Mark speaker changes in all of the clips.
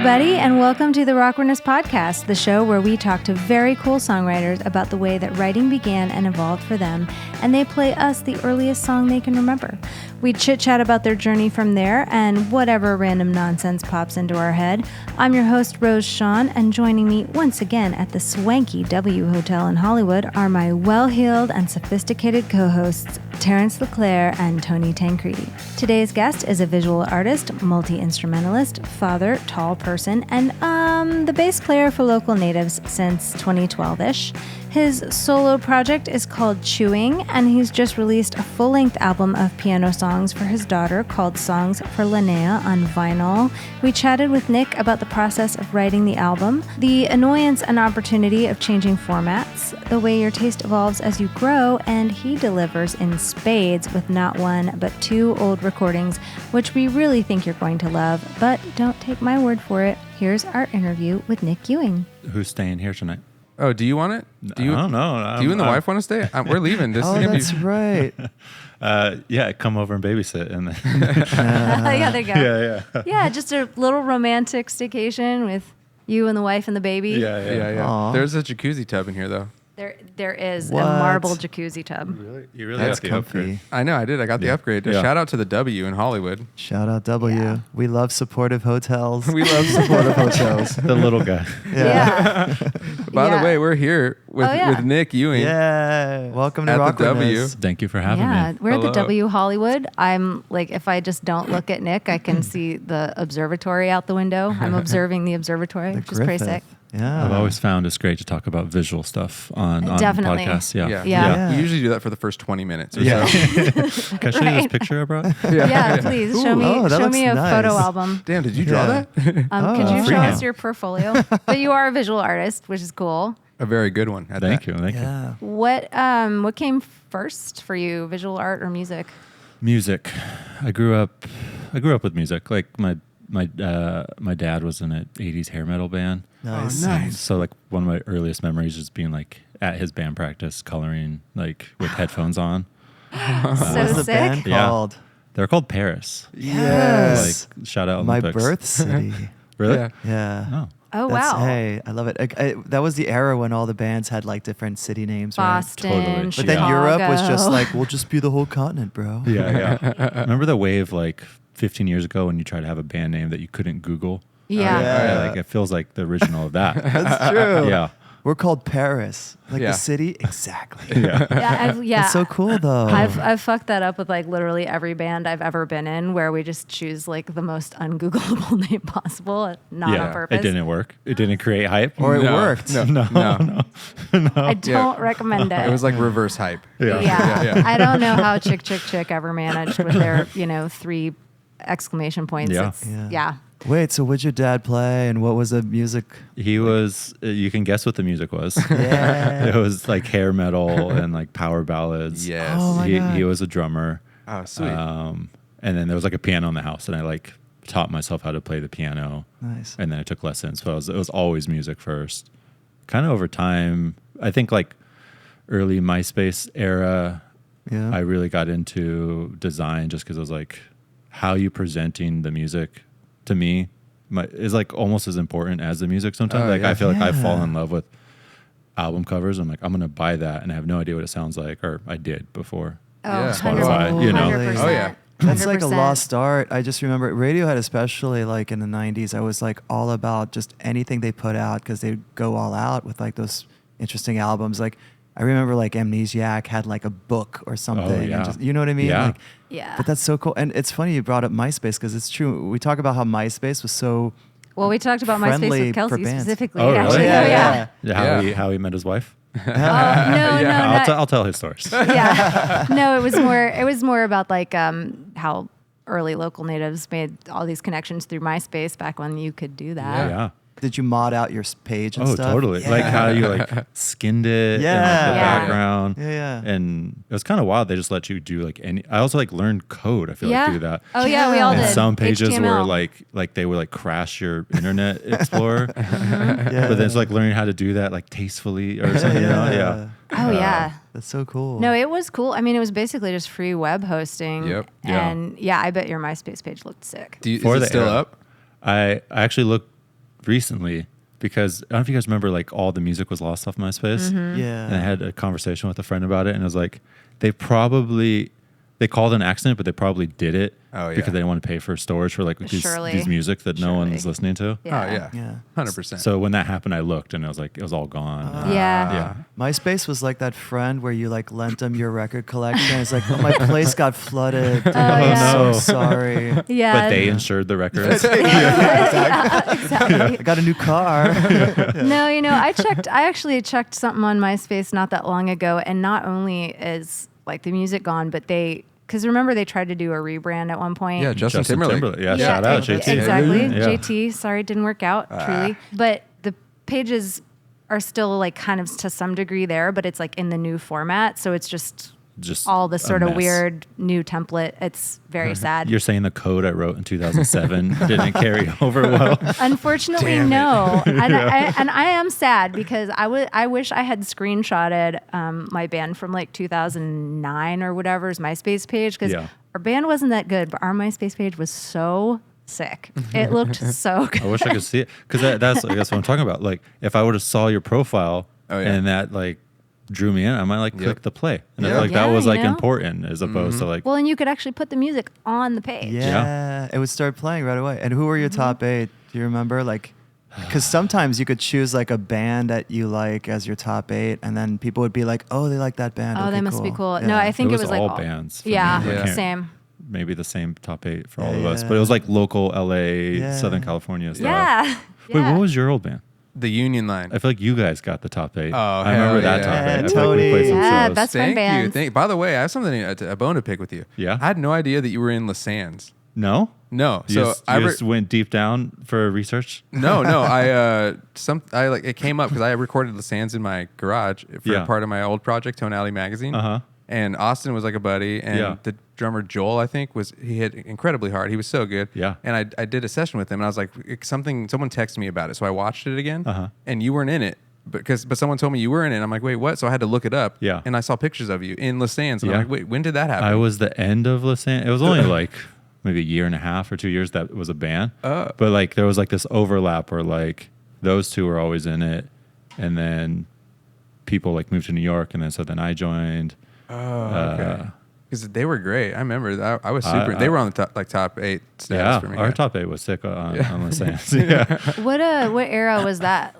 Speaker 1: everybody, and welcome to the Rockwarness Podcast, the show where we talk to very cool songwriters about the way that writing began and evolved for them, and they play us the earliest song they can remember. We chit-chat about their journey from there and whatever random nonsense pops into our head. I'm your host, Rose Shawn, and joining me once again at the swanky W Hotel in Hollywood are my well-heeled and sophisticated co-hosts, Terence LeClaire and Tony Tancredi. Today's guest is a visual artist, multi-instrumentalist, father, tall person, and the bass player for Local Natives since 2012-ish. His solo project is called Chewing, and he's just released a full-length album of piano songs for his daughter called Songs for Linnea on vinyl. We chatted with Nik about the process of writing the album, the annoyance and opportunity of changing formats, the way your taste evolves as you grow, and he delivers in spades with not one but two old recordings, which we really think you're going to love, but don't take my word for it. Here's our interview with Nik Ewing.
Speaker 2: Who's staying here tonight?
Speaker 3: Oh, do you want it?
Speaker 2: I don't know.
Speaker 3: Do you and the wife want to stay? We're leaving. This is gonna
Speaker 4: that's right.
Speaker 2: Yeah, come over and babysit. And
Speaker 1: Yeah, there you go.
Speaker 2: Yeah.
Speaker 1: Yeah, just a little romantic staycation with you and the wife and the baby.
Speaker 3: Yeah.
Speaker 4: Aw.
Speaker 3: There's a jacuzzi tub in here, though.
Speaker 1: There is
Speaker 4: What?
Speaker 1: a marble jacuzzi tub.
Speaker 2: You really
Speaker 4: That's
Speaker 2: got the
Speaker 4: comfy.
Speaker 2: upgrade.
Speaker 3: I know, I did. I got the
Speaker 2: Yeah.
Speaker 3: upgrade.
Speaker 2: Yeah.
Speaker 3: Shout out to the W in Hollywood.
Speaker 4: Shout out W.
Speaker 1: Yeah.
Speaker 4: We love supportive hotels.
Speaker 3: We love supportive hotels.
Speaker 2: The little guy.
Speaker 1: Yeah.
Speaker 3: By
Speaker 1: Yeah.
Speaker 3: the way, we're here with Nik Ewing.
Speaker 4: Yeah. Welcome to
Speaker 3: At the W.
Speaker 4: Rockwarness.
Speaker 2: Thank you for having
Speaker 1: Yeah,
Speaker 2: me.
Speaker 1: we're at the
Speaker 3: Hello.
Speaker 1: W Hollywood. I'm like, if I just don't look at Nik, I can see the observatory out the window. I'm observing the observatory,
Speaker 4: The
Speaker 1: which is pretty
Speaker 4: Griffith.
Speaker 1: sick.
Speaker 4: Yeah.
Speaker 2: I've always found it's great to talk about visual stuff on
Speaker 1: Definitely.
Speaker 2: podcasts.
Speaker 3: Yeah.
Speaker 1: Yeah.
Speaker 3: We usually do that for the first 20 minutes or
Speaker 2: Yeah.
Speaker 3: so.
Speaker 2: Can I show you this picture I brought?
Speaker 1: Yeah, please show me
Speaker 4: Oh, that
Speaker 1: show
Speaker 4: looks
Speaker 1: me a
Speaker 4: nice.
Speaker 1: photo album.
Speaker 3: Damn, did you draw
Speaker 4: Yeah.
Speaker 3: that?
Speaker 1: Could you show
Speaker 2: freehand.
Speaker 1: us your portfolio? But you are a visual artist, which is cool.
Speaker 3: A very good one. at
Speaker 2: Thank
Speaker 3: that.
Speaker 2: you.
Speaker 4: Yeah.
Speaker 1: What came first for you, visual art or music?
Speaker 2: Music. I grew up with music. Like my dad was in an 80s hair metal band.
Speaker 4: Nice.
Speaker 3: Oh, nice.
Speaker 2: So like one of my earliest memories is being like at his band practice coloring like with headphones on.
Speaker 1: So
Speaker 4: What's the
Speaker 1: sick.
Speaker 4: band
Speaker 2: Yeah.
Speaker 4: called?
Speaker 2: They're called Paris.
Speaker 4: Yes.
Speaker 2: Like shout out
Speaker 4: My
Speaker 2: Olympics.
Speaker 4: birth city.
Speaker 2: Really?
Speaker 3: Yeah.
Speaker 4: Yeah.
Speaker 2: Oh.
Speaker 1: Oh
Speaker 4: That's-
Speaker 1: wow.
Speaker 4: Hey, I love it. That was the era when all the bands had like different city names, right?
Speaker 1: Boston,
Speaker 2: Totally.
Speaker 4: But then Europe was just
Speaker 1: Chicago.
Speaker 4: like, we'll just be the whole continent, bro.
Speaker 2: Yeah. Remember the wave like 15 years ago when you tried to have a band name that you couldn't Google?
Speaker 1: Yeah.
Speaker 4: Yeah.
Speaker 2: Like it feels like the original of that.
Speaker 4: That's true.
Speaker 2: Yeah.
Speaker 4: We're called Paris. Like
Speaker 3: Yeah.
Speaker 4: the city? Exactly.
Speaker 1: Yeah.
Speaker 4: It's so cool though.
Speaker 1: I've fucked that up with like literally every band I've ever been in, where we just choose like the most ungoogleable name possible, not on purpose.
Speaker 2: It didn't work. It didn't create hype.
Speaker 4: Or it
Speaker 3: No,
Speaker 4: worked.
Speaker 3: No.
Speaker 1: I don't recommend it.
Speaker 3: It was like reverse hype.
Speaker 2: Yeah.
Speaker 1: yeah. I don't know how Chick ever managed with their 3 exclamation points.
Speaker 2: Yeah.
Speaker 1: It's,
Speaker 4: Yeah.
Speaker 1: yeah.
Speaker 4: Wait, so what'd your dad play and what was the music?
Speaker 2: He was, you can guess what the music was.
Speaker 4: Yeah.
Speaker 2: It was like hair metal and like power ballads.
Speaker 3: Yes.
Speaker 4: Oh my God.
Speaker 2: He was a drummer.
Speaker 3: Oh, sweet.
Speaker 2: And then there was like a piano in the house and I like taught myself how to play the piano.
Speaker 4: Nice.
Speaker 2: And then I took lessons. But it was always music first. Kind of over time, I think like early MySpace era,
Speaker 4: Yeah.
Speaker 2: I really got into design just because I was like, how you presenting the music to me is like almost as important as the music sometimes.
Speaker 3: Oh,
Speaker 2: like
Speaker 3: yeah.
Speaker 2: I feel like I
Speaker 4: Yeah.
Speaker 2: fall in love with album covers. I'm like, I'm going to buy that and I have no idea what it sounds like, or I did before.
Speaker 1: Oh,
Speaker 3: Yeah.
Speaker 1: 100%.
Speaker 2: Spotify, you know.
Speaker 1: 100%.
Speaker 3: Oh, yeah.
Speaker 4: That's like a
Speaker 1: 100%.
Speaker 4: lost art. I just remember Radiohead, especially like in the 90s, I was like all about just anything they put out because they'd go all out with like those interesting albums. Like I remember like Amnesiac had like a book or something.
Speaker 2: yeah.
Speaker 4: And just, you know what I mean?
Speaker 2: Yeah.
Speaker 4: Like,
Speaker 1: Yeah.
Speaker 4: but that's so cool. And it's funny you brought up MySpace because it's true. We talk about how MySpace was so
Speaker 1: Well, we talked about MySpace
Speaker 4: friendly
Speaker 1: with
Speaker 4: for
Speaker 1: Kelsey
Speaker 4: bands.
Speaker 1: specifically.
Speaker 2: Oh, really?
Speaker 1: Actually.
Speaker 4: Yeah,
Speaker 1: Oh,
Speaker 4: yeah.
Speaker 2: Yeah, how he met his wife.
Speaker 1: Oh, no, not,
Speaker 2: I'll tell his stories.
Speaker 1: yeah. No, it was more about like how early Local Natives made all these connections through MySpace back when you could do that.
Speaker 2: Yeah.
Speaker 4: Did you mod out your page and
Speaker 2: Oh,
Speaker 4: stuff?
Speaker 2: totally. Like how you like skinned it and like the
Speaker 4: Yeah.
Speaker 2: background.
Speaker 4: Yeah.
Speaker 2: And it was kind of wild. They just let you do like any. I also like learned code. I feel
Speaker 1: Yeah.
Speaker 2: like through that.
Speaker 1: Oh yeah, we all
Speaker 2: And
Speaker 1: did.
Speaker 2: some pages
Speaker 1: HTML.
Speaker 2: were like they would like crash your Internet Explorer.
Speaker 4: Yeah.
Speaker 2: But then it's like learning how to do that like tastefully or something. You know? Yeah.
Speaker 1: Oh yeah.
Speaker 4: That's so cool.
Speaker 1: No, it was cool. I mean, it was basically just free web hosting.
Speaker 3: Yep.
Speaker 2: Yeah.
Speaker 1: And yeah, I bet your MySpace page looked sick.
Speaker 3: Is
Speaker 2: For
Speaker 3: it
Speaker 2: the
Speaker 3: still
Speaker 2: era.
Speaker 3: up?
Speaker 2: I actually looked recently because I don't know if you guys remember like all the music was lost off MySpace.
Speaker 4: Yeah.
Speaker 2: And I had a conversation with a friend about it, and I was like, they called it an accident, but they probably did it because they didn't want to pay for storage for like these music that no one's listening to.
Speaker 1: Yeah.
Speaker 3: Oh yeah, 100%.
Speaker 2: So when that happened, I looked and I was like, it was all gone.
Speaker 1: Yeah.
Speaker 4: MySpace was like that friend where you like lent them your record collection. It's like, oh, my place got flooded. Dude,
Speaker 1: yeah.
Speaker 4: I'm so sorry.
Speaker 1: Yeah.
Speaker 2: But they insured the records.
Speaker 1: Exactly.
Speaker 4: I got a new car.
Speaker 1: No, I actually checked something on MySpace not that long ago, and not only is like the music gone, but because remember they tried to do a rebrand at one point.
Speaker 3: Yeah, Justin Timberlake.
Speaker 2: Yeah, shout out JT.
Speaker 1: Exactly.
Speaker 2: Yeah.
Speaker 1: JT, sorry, didn't work out, truly. But the pages are still like kind of to some degree there, but it's like in the new format. So it's just all the sort of weird new template. It's very sad.
Speaker 2: You're saying the code I wrote in 2007 didn't carry over well?
Speaker 1: Unfortunately, no. And I am sad because I wish I had screenshotted my band from like 2009 or whatever's MySpace page, because our band wasn't that good, but our MySpace page was so sick. It looked so good.
Speaker 2: I wish I could see it, because that's I guess what I'm talking about. Like if I would have saw your profile and that like drew me in, I might like click the play, and I feel like that was like important as opposed to like.
Speaker 1: Well, and you could actually put the music on the page.
Speaker 4: Yeah, it would start playing right away. And who were your top 8? Do you remember? Like, because sometimes you could choose like a band that you like as your top 8, and then people would be like, "Oh, they like that band.
Speaker 1: Oh,
Speaker 4: okay,
Speaker 1: they must be cool."
Speaker 4: Yeah.
Speaker 1: No, I think it was like
Speaker 2: all bands.
Speaker 1: Yeah,
Speaker 2: me.
Speaker 1: same.
Speaker 2: Maybe the same top 8 for all of us, but it was like local LA, Southern California stuff.
Speaker 1: Yeah.
Speaker 2: Wait, what was your old band?
Speaker 3: The Union Line.
Speaker 2: I feel like you guys got the top 8.
Speaker 3: Oh,
Speaker 2: I remember that top 8. I feel like we played some shows.
Speaker 1: Best friend bands.
Speaker 3: Thank you. By the way, I have something, a bone to pick with you.
Speaker 2: Yeah?
Speaker 3: I had no idea that you were in Lasan's.
Speaker 2: No?
Speaker 3: No.
Speaker 2: You
Speaker 3: So
Speaker 2: just, you just went deep down for research?
Speaker 3: No. It came up because I recorded Lasan's in my garage for part of my old project, Tonality Magazine.
Speaker 2: Uh-huh.
Speaker 3: And Austin was like a buddy, and the drummer Joel, I think, he hit incredibly hard. He was so good.
Speaker 2: Yeah.
Speaker 3: And I did a session with him, and I was like, someone texted me about it, so I watched it again. And you weren't in it, but someone told me you were in it. And I'm like, wait, what? So I had to look it up.
Speaker 2: Yeah.
Speaker 3: And I saw pictures of you in Lasan's, and I'm like, wait, when did that happen?
Speaker 2: I was the end of Lasan. It was only like maybe a year and a half or 2 years that was a band. But like there was like this overlap where like those two were always in it, and then people like moved to New York, and then I joined.
Speaker 3: Oh, okay. Because they were great. I remember that. I was super. They were on the top 8 stats for me.
Speaker 2: Our top 8 was sick on Lasan's. Yeah.
Speaker 1: What era was that?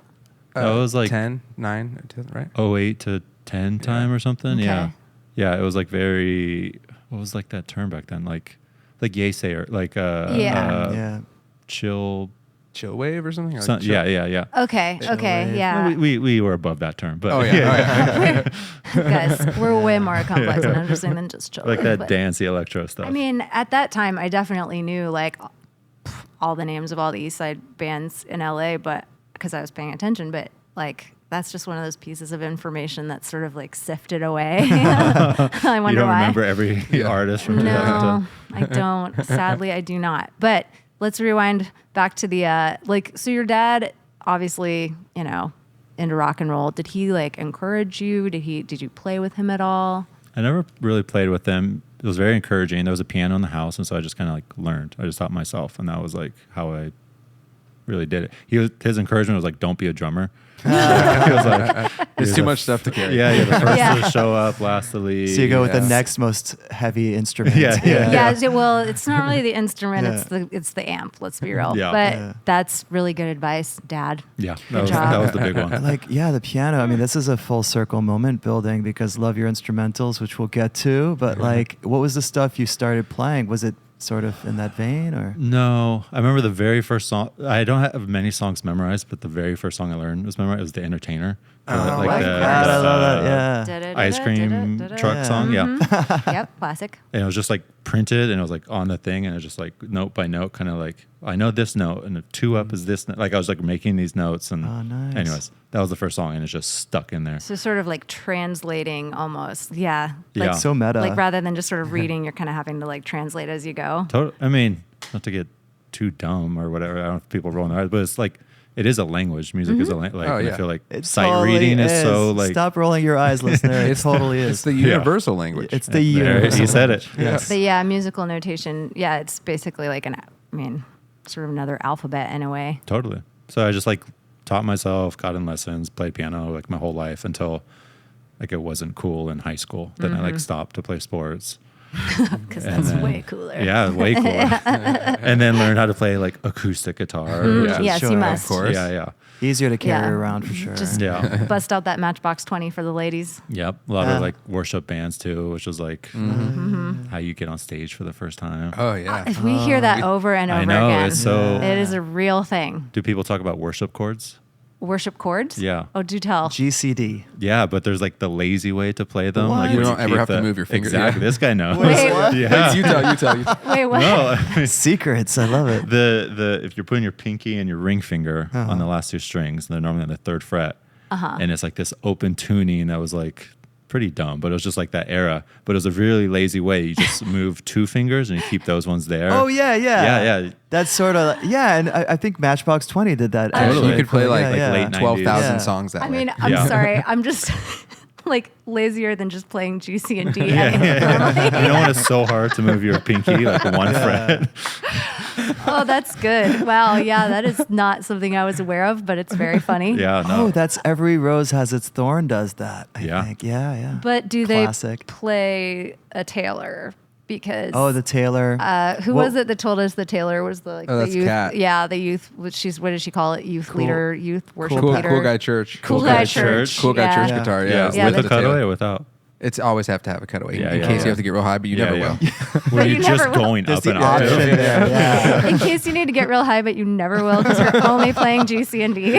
Speaker 2: That was like
Speaker 3: 10, 9, 10, right?
Speaker 2: 08 to 10 time or something.
Speaker 1: Okay.
Speaker 2: Yeah. Yeah. It was like very, what was like that term back then? Like Yesayer, like
Speaker 3: Chill wave or something?
Speaker 2: Yeah.
Speaker 1: Okay. Yeah.
Speaker 2: We were above that term, but
Speaker 1: Guys, we're way more complex and interesting than just chill.
Speaker 2: like that
Speaker 1: but,
Speaker 2: dancey electro stuff.
Speaker 1: I mean, at that time, I definitely knew like all the names of all the East Side bands in LA, but because I was paying attention. But like, that's just one of those pieces of information that's sort of like sifted away. I wonder
Speaker 2: you don't
Speaker 1: why.
Speaker 2: remember every artist from
Speaker 1: No, I don't. Sadly, I do not. But let's rewind back to the so your dad obviously, into rock and roll. Did he like encourage you? Did you play with him at all?
Speaker 2: I never really played with them. It was very encouraging. There was a piano in the house, and so I just kind of like learned. I just taught myself, and that was like how I really did it. His encouragement was like, "Don't be a drummer." He was like,
Speaker 3: "It's too much stuff to carry."
Speaker 2: Yeah, you're the first to show up, last to leave.
Speaker 4: So you go with the next most heavy instrument.
Speaker 1: Yeah. Well, it's not really the instrument; it's the amp. Let's be real.
Speaker 2: Yeah.
Speaker 1: But that's really good advice, Dad.
Speaker 2: Yeah, that was the big one.
Speaker 4: The piano. I mean, this is a full circle moment building because love your instrumentals, which we'll get to. But what was the stuff you started playing? Was it sort of in that vein, or?
Speaker 2: No, I remember the very first song. I don't have many songs memorized, but the very first song I learned was memorized. It was The Entertainer.
Speaker 4: I love that. Yeah.
Speaker 2: Ice cream truck song. Yeah.
Speaker 1: Yep, classic.
Speaker 2: And it was just like printed, and it was like on the thing, and it was just like note by note, kind of like, I know this note, and the 2 up is this note. Like I was like making these notes, and
Speaker 4: nice.
Speaker 2: Anyways, that was the first song, and it's just stuck in there.
Speaker 1: So sort of like translating almost. Yeah.
Speaker 2: Yeah.
Speaker 4: So meta.
Speaker 1: Like rather than just sort of reading, you're kind of having to like translate as you go.
Speaker 2: I mean, not to get too dumb or whatever. I don't know if people roll their eyes, but it's like, it is a language. Music is a language. I feel like sight reading is so like.
Speaker 4: Stop rolling your eyes, listener. It totally is.
Speaker 3: It's the universal language.
Speaker 4: It's the universal.
Speaker 2: You said it.
Speaker 4: Yes.
Speaker 1: But musical notation. Yeah, it's basically like sort of another alphabet in a way.
Speaker 2: Totally. So I just like taught myself, got in lessons, played piano like my whole life until like it wasn't cool in high school. Then I like stopped to play sports.
Speaker 1: Because that's way cooler.
Speaker 2: Yeah, way cooler. And then learned how to play like acoustic guitar.
Speaker 1: Yes,
Speaker 4: Sure.
Speaker 1: you must.
Speaker 3: Of course.
Speaker 2: Yeah.
Speaker 4: Easier to carry
Speaker 1: Yeah.
Speaker 4: around for sure.
Speaker 1: Just
Speaker 2: Yeah.
Speaker 1: bust out that Matchbox 20 for the ladies.
Speaker 2: Yep. A lot
Speaker 4: Yeah.
Speaker 2: of like worship bands too, which was like how you get on stage for the first time.
Speaker 3: Oh yeah.
Speaker 1: If we hear that over and over
Speaker 2: I know.
Speaker 1: again,
Speaker 2: It's so.
Speaker 1: it is a real thing.
Speaker 2: Do people talk about worship chords?
Speaker 1: Worship chords?
Speaker 2: Yeah.
Speaker 1: Oh, do tell.
Speaker 4: GCD.
Speaker 2: Yeah, but there's like the lazy way to play them.
Speaker 4: What?
Speaker 2: Like
Speaker 3: You
Speaker 2: where
Speaker 3: don't ever
Speaker 2: keep
Speaker 3: have to move your finger.
Speaker 2: Exactly.
Speaker 3: Yeah.
Speaker 2: This guy knows.
Speaker 1: Wait, what?
Speaker 2: Yeah.
Speaker 3: You tell.
Speaker 1: Wait, what?
Speaker 2: No, I mean,
Speaker 4: Secrets. I love it.
Speaker 2: the if you're putting your pinky and your ring finger on the last two strings, they're normally on the third fret, and it's like this open tuning that was like pretty dumb, but it was just like that era. But it was a really lazy way. You just move two fingers and you keep those ones there.
Speaker 4: Oh yeah.
Speaker 2: Yeah.
Speaker 4: That's sort of and I think Matchbox 20 did that.
Speaker 3: Totally.
Speaker 4: actually.
Speaker 3: You could play like
Speaker 2: late
Speaker 3: 12,000
Speaker 4: Yeah.
Speaker 3: songs that
Speaker 1: I
Speaker 3: way.
Speaker 1: mean, I'm
Speaker 2: Yeah.
Speaker 1: sorry. I'm just like lazier than just playing G, C, and D.
Speaker 2: You know when it's so hard to move your pinky like one fret.
Speaker 1: Oh, that's good. Wow. Yeah, that is not something I was aware of, but it's very funny.
Speaker 2: Yeah. No.
Speaker 4: Oh, that's Every Rose Has Its Thorn does that. I
Speaker 2: Yeah.
Speaker 4: think. Yeah.
Speaker 1: But do
Speaker 4: Classic.
Speaker 1: they play a Taylor? Because
Speaker 4: Oh, the Taylor.
Speaker 1: who
Speaker 4: Well-
Speaker 1: was it that told us the Taylor was the
Speaker 3: Oh,
Speaker 1: the
Speaker 3: that's
Speaker 1: youth?
Speaker 3: Kat.
Speaker 1: Yeah, the youth. What did she call it? Youth leader, youth worship
Speaker 3: cool,
Speaker 1: leader.
Speaker 3: cool guy church.
Speaker 1: Cool guy church.
Speaker 3: Cool guy
Speaker 1: Yeah.
Speaker 3: church
Speaker 4: Yeah.
Speaker 3: guitar.
Speaker 2: Yeah.
Speaker 3: Yeah.
Speaker 1: Yeah,
Speaker 2: With
Speaker 1: that's
Speaker 2: a
Speaker 3: the
Speaker 2: cutaway
Speaker 3: Taylor.
Speaker 2: or without?
Speaker 3: It's always have to have a cutaway
Speaker 2: Yeah,
Speaker 3: in
Speaker 2: yeah,
Speaker 3: case
Speaker 2: yeah.
Speaker 3: you have to get real high, but you never will.
Speaker 2: Were
Speaker 1: you
Speaker 2: you
Speaker 1: never
Speaker 2: just
Speaker 1: will.
Speaker 2: going
Speaker 4: There's
Speaker 2: up
Speaker 4: the
Speaker 2: and up?
Speaker 4: option there. Yeah.
Speaker 1: In case you need to get real high, but you never will because you're only playing G, C, and D.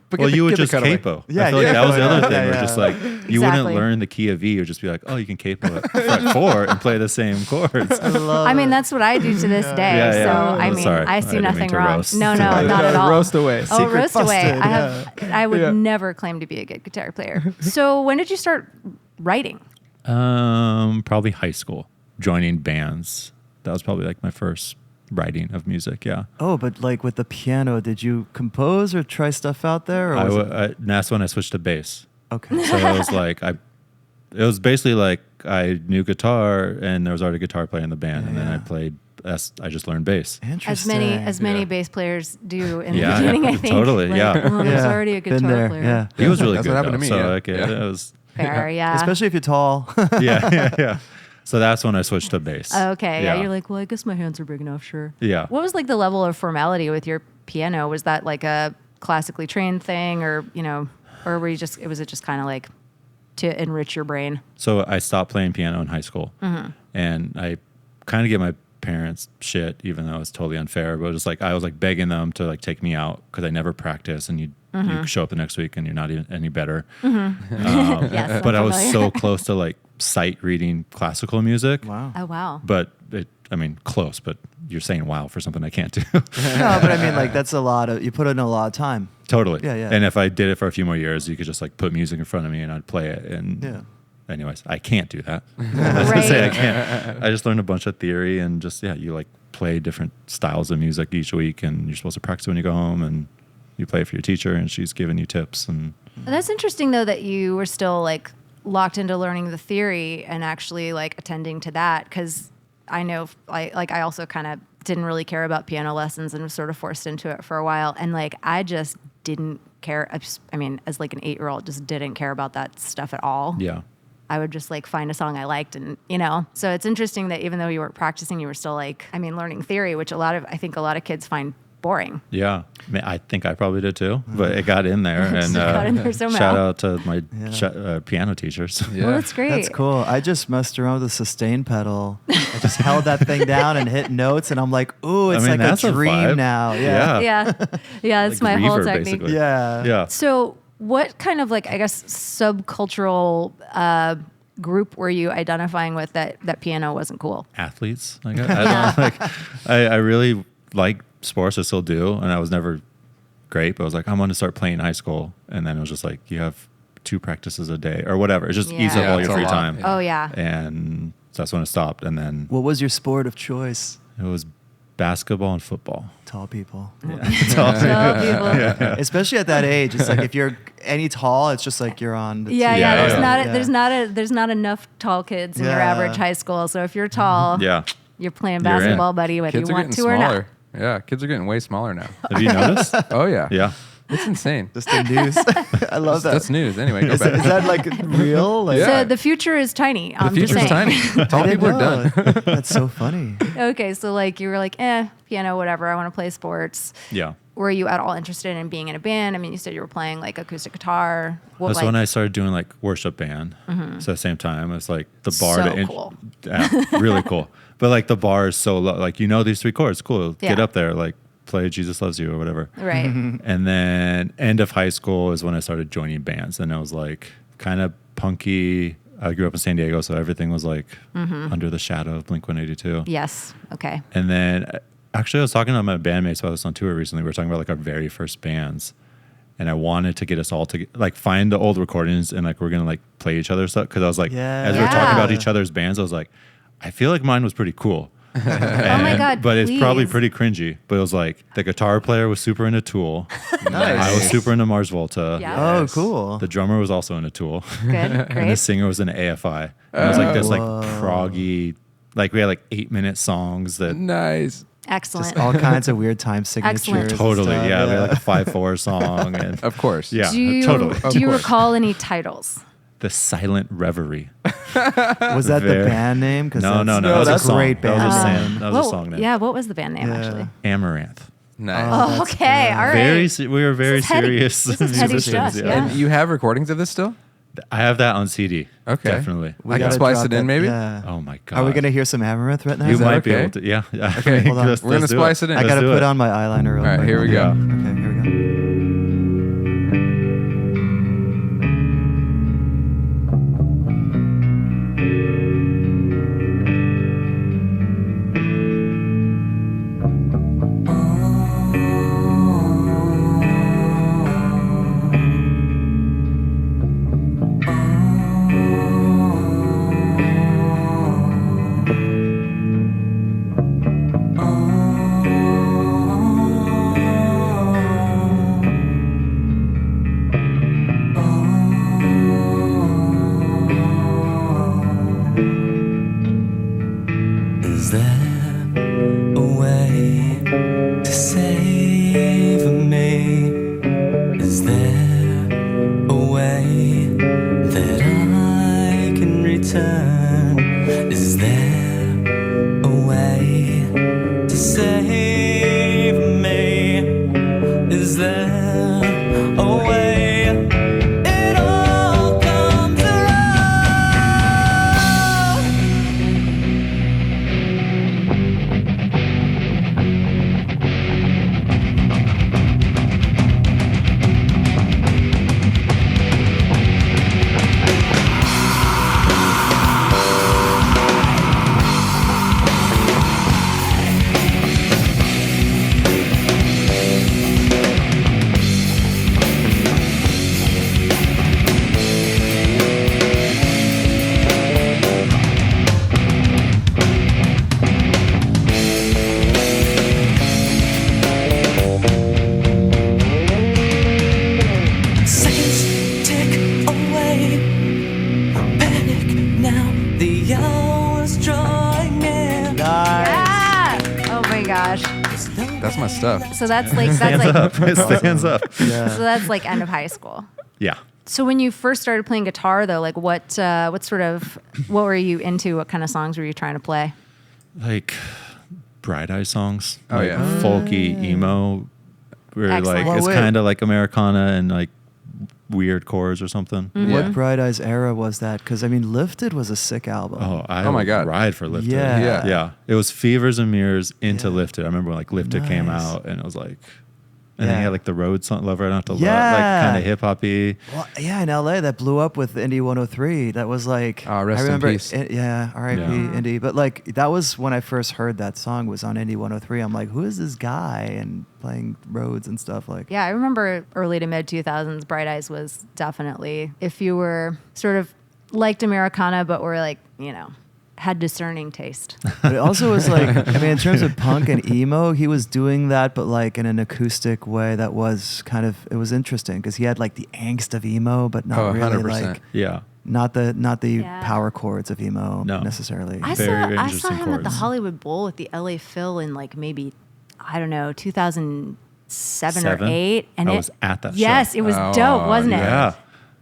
Speaker 3: But
Speaker 2: Well,
Speaker 3: get
Speaker 2: you would
Speaker 3: get the
Speaker 2: just
Speaker 3: cutaway.
Speaker 2: capo.
Speaker 4: Yeah,
Speaker 2: I feel like
Speaker 4: yeah,
Speaker 2: that was the other
Speaker 4: yeah,
Speaker 2: thing.
Speaker 4: yeah.
Speaker 2: Where just like you
Speaker 1: Exactly.
Speaker 2: wouldn't learn the key of E. You'd just be like, oh, you can capo at fret 4 and play the same chords.
Speaker 1: I mean, that's what I do to this day.
Speaker 2: Yeah, yeah.
Speaker 1: So
Speaker 2: Oh,
Speaker 1: I mean,
Speaker 2: sorry.
Speaker 1: I
Speaker 2: I
Speaker 1: see
Speaker 2: didn't mean
Speaker 1: nothing
Speaker 2: to
Speaker 1: wrong.
Speaker 2: roast.
Speaker 1: No, not at all.
Speaker 3: Roast away.
Speaker 1: Oh,
Speaker 4: Secret
Speaker 1: roast away.
Speaker 4: busted,
Speaker 1: I would
Speaker 3: Yeah.
Speaker 1: never claim to be a good guitar player. So when did you start writing?
Speaker 2: Probably high school. Joining bands. That was probably like my first writing of music. Yeah.
Speaker 4: Oh, but like with the piano, did you compose or try stuff out there? Or was it?
Speaker 2: That's when I switched to bass.
Speaker 4: Okay.
Speaker 2: So it was like it was basically like I knew guitar and there was already a guitar player in the band, and then I played. I just learned bass.
Speaker 4: Interesting.
Speaker 1: As many
Speaker 3: Yeah.
Speaker 1: bass players do in the
Speaker 2: Yeah,
Speaker 1: beginning, I think.
Speaker 2: totally,
Speaker 1: Like,
Speaker 2: yeah.
Speaker 1: oh, there's already a
Speaker 4: Been
Speaker 1: guitar
Speaker 4: there,
Speaker 1: player.
Speaker 4: Yeah.
Speaker 2: He was really
Speaker 3: That's
Speaker 2: good.
Speaker 3: what happened to me,
Speaker 2: So
Speaker 3: yeah.
Speaker 2: like, it
Speaker 3: Yeah.
Speaker 2: was
Speaker 1: Fair, yeah.
Speaker 4: Especially if you're tall.
Speaker 2: yeah. So that's when I switched to bass.
Speaker 1: Okay, yeah. You're like, well, I guess my hands are big enough, sure.
Speaker 2: Yeah.
Speaker 1: What was like the level of formality with your piano? Was that like a classically trained thing, or or were you just? Was it just kind of like to enrich your brain?
Speaker 2: So I stopped playing piano in high school, and I kind of get my parents shit, even though it's totally unfair. But just like I was like begging them to like take me out because I never practice, and you show up the next week and you're not even any better.
Speaker 1: Yes,
Speaker 2: But I
Speaker 1: I'm
Speaker 2: was
Speaker 1: familiar.
Speaker 2: so close to like sight reading classical music.
Speaker 4: Wow.
Speaker 1: Oh wow.
Speaker 2: But close. But you're saying wow for something I can't do.
Speaker 4: No, but I mean, like that's you put in a lot of time.
Speaker 2: Totally.
Speaker 4: Yeah.
Speaker 2: And if I did it for a few more years, you could just like put music in front of me and I'd play it. And
Speaker 4: Yeah.
Speaker 2: anyways, I can't do that. I was gonna say I
Speaker 1: Right.
Speaker 2: can't. I just learned a bunch of theory and just you like play different styles of music each week, and you're supposed to practice when you go home, and you play it for your teacher, and she's giving you tips. And
Speaker 1: That's interesting though that you were still like locked into learning the theory and actually like attending to that, because I know I also kind of didn't really care about piano lessons and was sort of forced into it for a while, and like I just didn't care. I mean, as like an 8-year-old, just didn't care about that stuff at all.
Speaker 2: yeah,
Speaker 1: I would just like find a song I liked, and so it's interesting that even though you weren't practicing, you were still like, I mean, learning theory, which I think a lot of kids find boring.
Speaker 2: yeah. I think I probably did too, but it got in there. And
Speaker 1: got in there somehow.
Speaker 2: shout out to my piano teachers.
Speaker 3: Yeah.
Speaker 1: Well, that's great.
Speaker 4: That's cool. I just messed around with the sustain pedal. I just held that thing down and hit notes, and I'm like, ooh, it's like
Speaker 2: that's
Speaker 4: a dream
Speaker 2: vibe.
Speaker 4: now. Yeah.
Speaker 1: Yeah, that's
Speaker 2: Like
Speaker 1: my whole
Speaker 2: reverb,
Speaker 1: technique.
Speaker 2: basically.
Speaker 4: Yeah.
Speaker 2: Yeah.
Speaker 1: So, what kind of like, I guess, subcultural group were you identifying with that piano wasn't cool?
Speaker 2: Athletes. Like I really like sports. I still do, and I was never great, but I was like, I'm going to start playing in high school, and then it was just like you have 2 practices a day or whatever. It just
Speaker 1: Yeah.
Speaker 2: eats up
Speaker 1: Yeah,
Speaker 2: all
Speaker 3: it's
Speaker 2: your
Speaker 3: a
Speaker 2: free
Speaker 3: lot.
Speaker 2: time.
Speaker 3: Yeah.
Speaker 1: Oh yeah.
Speaker 2: And so that's when it stopped. And then
Speaker 4: What was your sport of choice?
Speaker 2: it was basketball and football.
Speaker 4: Tall people.
Speaker 1: So people,
Speaker 4: Especially at that age, it's like if you're any tall, it's just like you're on. The
Speaker 1: yeah,
Speaker 4: team.
Speaker 1: yeah.
Speaker 2: Yeah.
Speaker 1: There's not enough tall kids in your
Speaker 4: Yeah.
Speaker 1: average high school. So if you're tall,
Speaker 2: Yeah.
Speaker 1: you're playing
Speaker 2: You're in.
Speaker 1: basketball, buddy, whether
Speaker 3: Kids
Speaker 1: you
Speaker 3: are
Speaker 1: want to
Speaker 3: getting
Speaker 1: or
Speaker 3: smaller.
Speaker 1: not.
Speaker 3: Yeah, kids are getting way smaller now.
Speaker 2: Have you noticed?
Speaker 3: Oh yeah.
Speaker 2: Yeah.
Speaker 3: It's insane.
Speaker 4: Just the news. I love that.
Speaker 3: That's news. Anyway, go
Speaker 4: Is
Speaker 3: back.
Speaker 4: that like real? Like,
Speaker 3: Yeah.
Speaker 1: So the future is tiny.
Speaker 3: The
Speaker 1: I'm just
Speaker 3: future's
Speaker 1: saying.
Speaker 3: tiny. Tall
Speaker 4: I didn't
Speaker 3: people are done.
Speaker 4: know. That's so funny.
Speaker 1: Okay, so like you were like, piano, whatever. I want to play sports.
Speaker 2: Yeah.
Speaker 1: Were you at all interested in being in a band? I mean, you said you were playing like acoustic guitar. What,
Speaker 2: That's
Speaker 1: like,
Speaker 2: when I started doing like worship band. So at the same time, it's like the bar
Speaker 1: So
Speaker 2: to
Speaker 1: cool.
Speaker 2: Yeah, really cool. But like the bar is so low. Like these 3 chords, cool. Get
Speaker 1: Yeah.
Speaker 2: up there, like play "Jesus Loves You" or whatever.
Speaker 1: Right.
Speaker 2: And then end of high school is when I started joining bands, and it was like kind of punky. I grew up in San Diego, so everything was like under the shadow of Blink-182.
Speaker 1: Yes. Okay.
Speaker 2: And then actually, I was talking to my bandmates about this on tour recently. We were talking about like our very first bands, and I wanted to get us all to like find the old recordings and like we're gonna like play each other's stuff because I was like, as we were talking about each other's bands, I was like, I feel like mine was pretty cool.
Speaker 1: Oh my God,
Speaker 2: But it's probably
Speaker 1: please.
Speaker 2: pretty cringy. But it was like the guitar player was super into Tool.
Speaker 4: Nice.
Speaker 2: I was super into Mars Volta.
Speaker 1: Yeah.
Speaker 4: Oh,
Speaker 2: Uh,
Speaker 4: cool.
Speaker 2: The drummer was also into Tool.
Speaker 1: Good.
Speaker 2: And the
Speaker 1: Great.
Speaker 2: singer was into AFI. And it was like this like
Speaker 4: Whoa.
Speaker 2: proggy, like we had like 8-minute songs that
Speaker 3: Nice.
Speaker 1: Excellent.
Speaker 4: Just all kinds of weird time signatures.
Speaker 1: Excellent.
Speaker 4: and
Speaker 2: totally,
Speaker 4: stuff,
Speaker 2: yeah, we had like a 5/4 song. And
Speaker 3: Of course.
Speaker 2: yeah,
Speaker 1: do you,
Speaker 2: totally.
Speaker 1: Do you
Speaker 3: course.
Speaker 1: recall any titles?
Speaker 2: The Silent Reverie.
Speaker 4: Was that the
Speaker 2: Very-
Speaker 4: band name? 'Cause
Speaker 2: No,
Speaker 4: that's-
Speaker 2: that was
Speaker 4: that's
Speaker 2: a song.
Speaker 4: great
Speaker 2: That was a
Speaker 4: band
Speaker 2: song.
Speaker 4: name.
Speaker 2: That was a song name.
Speaker 1: Yeah. What was the band name
Speaker 4: Yeah.
Speaker 1: actually?
Speaker 2: Amaranth.
Speaker 3: Nice.
Speaker 1: Oh,
Speaker 4: that's
Speaker 1: okay.
Speaker 4: good.
Speaker 1: All right.
Speaker 2: We were very
Speaker 1: This is heady.
Speaker 2: serious.
Speaker 1: This is heady
Speaker 2: musicians,
Speaker 1: stuff, yeah.
Speaker 3: And you have recordings of this still?
Speaker 2: I have that on CD.
Speaker 3: Okay.
Speaker 2: Definitely.
Speaker 4: We
Speaker 3: I can
Speaker 4: gotta
Speaker 3: splice
Speaker 4: drop
Speaker 3: it in,
Speaker 4: that-
Speaker 3: maybe?
Speaker 4: Yeah.
Speaker 2: Oh my god.
Speaker 4: Are we gonna hear some Amaranth right now?
Speaker 2: You
Speaker 3: Is that
Speaker 2: might be
Speaker 3: okay?
Speaker 2: able to. Yeah.
Speaker 3: Okay.
Speaker 4: Hold on.
Speaker 2: Let's
Speaker 3: We're gonna
Speaker 2: do
Speaker 3: splice it in.
Speaker 4: I
Speaker 2: Let's
Speaker 4: gotta
Speaker 2: do
Speaker 4: put
Speaker 2: it.
Speaker 4: on my eyeliner real
Speaker 3: All right,
Speaker 4: quick.
Speaker 3: here we go.
Speaker 4: Okay, here we go.
Speaker 5: Is there a way to save me? Is there a way that I can return? Is there a way to save me? Is there a way? It all comes around. Seconds tick away. Panic now. The hour's drawing in.
Speaker 1: Yeah. Oh my gosh.
Speaker 3: That's my stuff.
Speaker 1: So that's like
Speaker 2: Stands up. It stands up.
Speaker 4: Yeah.
Speaker 1: so that's like end of high school.
Speaker 2: Yeah.
Speaker 1: So when you first started playing guitar though, like what were you into? What kind of songs were you trying to play?
Speaker 2: Like Bright Eye songs.
Speaker 3: Oh,
Speaker 2: like
Speaker 3: yeah.
Speaker 2: Folky emo. Where
Speaker 1: Excellent.
Speaker 2: like
Speaker 4: Well,
Speaker 2: it's
Speaker 4: wait.
Speaker 2: kind of like Americana and like weird chords or something.
Speaker 1: Mm-hmm.
Speaker 3: Yeah.
Speaker 4: What Bright Eyes era was that? Because I mean, Lifted was a sick album.
Speaker 2: Oh, I
Speaker 3: Oh my
Speaker 2: would
Speaker 3: God.
Speaker 2: ride for Lifted.
Speaker 4: Yeah.
Speaker 3: Yeah.
Speaker 2: Yeah. It was Fevers and Mirrors into
Speaker 4: Yeah.
Speaker 2: Lifted. I remember when like Lifted came
Speaker 4: Nice.
Speaker 2: out and it was like, and then
Speaker 4: Yeah.
Speaker 2: he had like the Road song, Lover I Don't Have to Love, like
Speaker 4: Yeah.
Speaker 2: kind of hip hoppy.
Speaker 4: Well, yeah, in LA that blew up with Indie 103. That was like,
Speaker 3: Rest
Speaker 4: I
Speaker 3: in
Speaker 4: remember,
Speaker 3: peace.
Speaker 4: yeah, R.I.P.
Speaker 2: Yeah.
Speaker 4: Indie. But like that was when I first heard that song was on Indie 103. I'm like, who is this guy? And playing Rhodes and stuff like.
Speaker 1: Yeah, I remember early to mid 2000s, Bright Eyes was definitely, if you were sort of liked Americana, but were like, had discerning taste.
Speaker 4: But it also was like, I mean, in terms of punk and emo, he was doing that, but like in an acoustic way that was kind of, it was interesting because he had like the angst of emo, but not
Speaker 3: Oh,
Speaker 4: really
Speaker 3: 100%.
Speaker 4: like,
Speaker 2: Yeah.
Speaker 4: not the
Speaker 1: Yeah.
Speaker 4: power chords of emo
Speaker 2: No.
Speaker 4: necessarily.
Speaker 1: I
Speaker 2: Very
Speaker 1: saw
Speaker 2: interesting
Speaker 1: him at the
Speaker 2: chords.
Speaker 1: Hollywood Bowl with the LA Phil in like maybe I don't know, 2007 or 8. And
Speaker 2: I was at that show.
Speaker 1: Yes, it was dope, wasn't it?
Speaker 2: Yeah.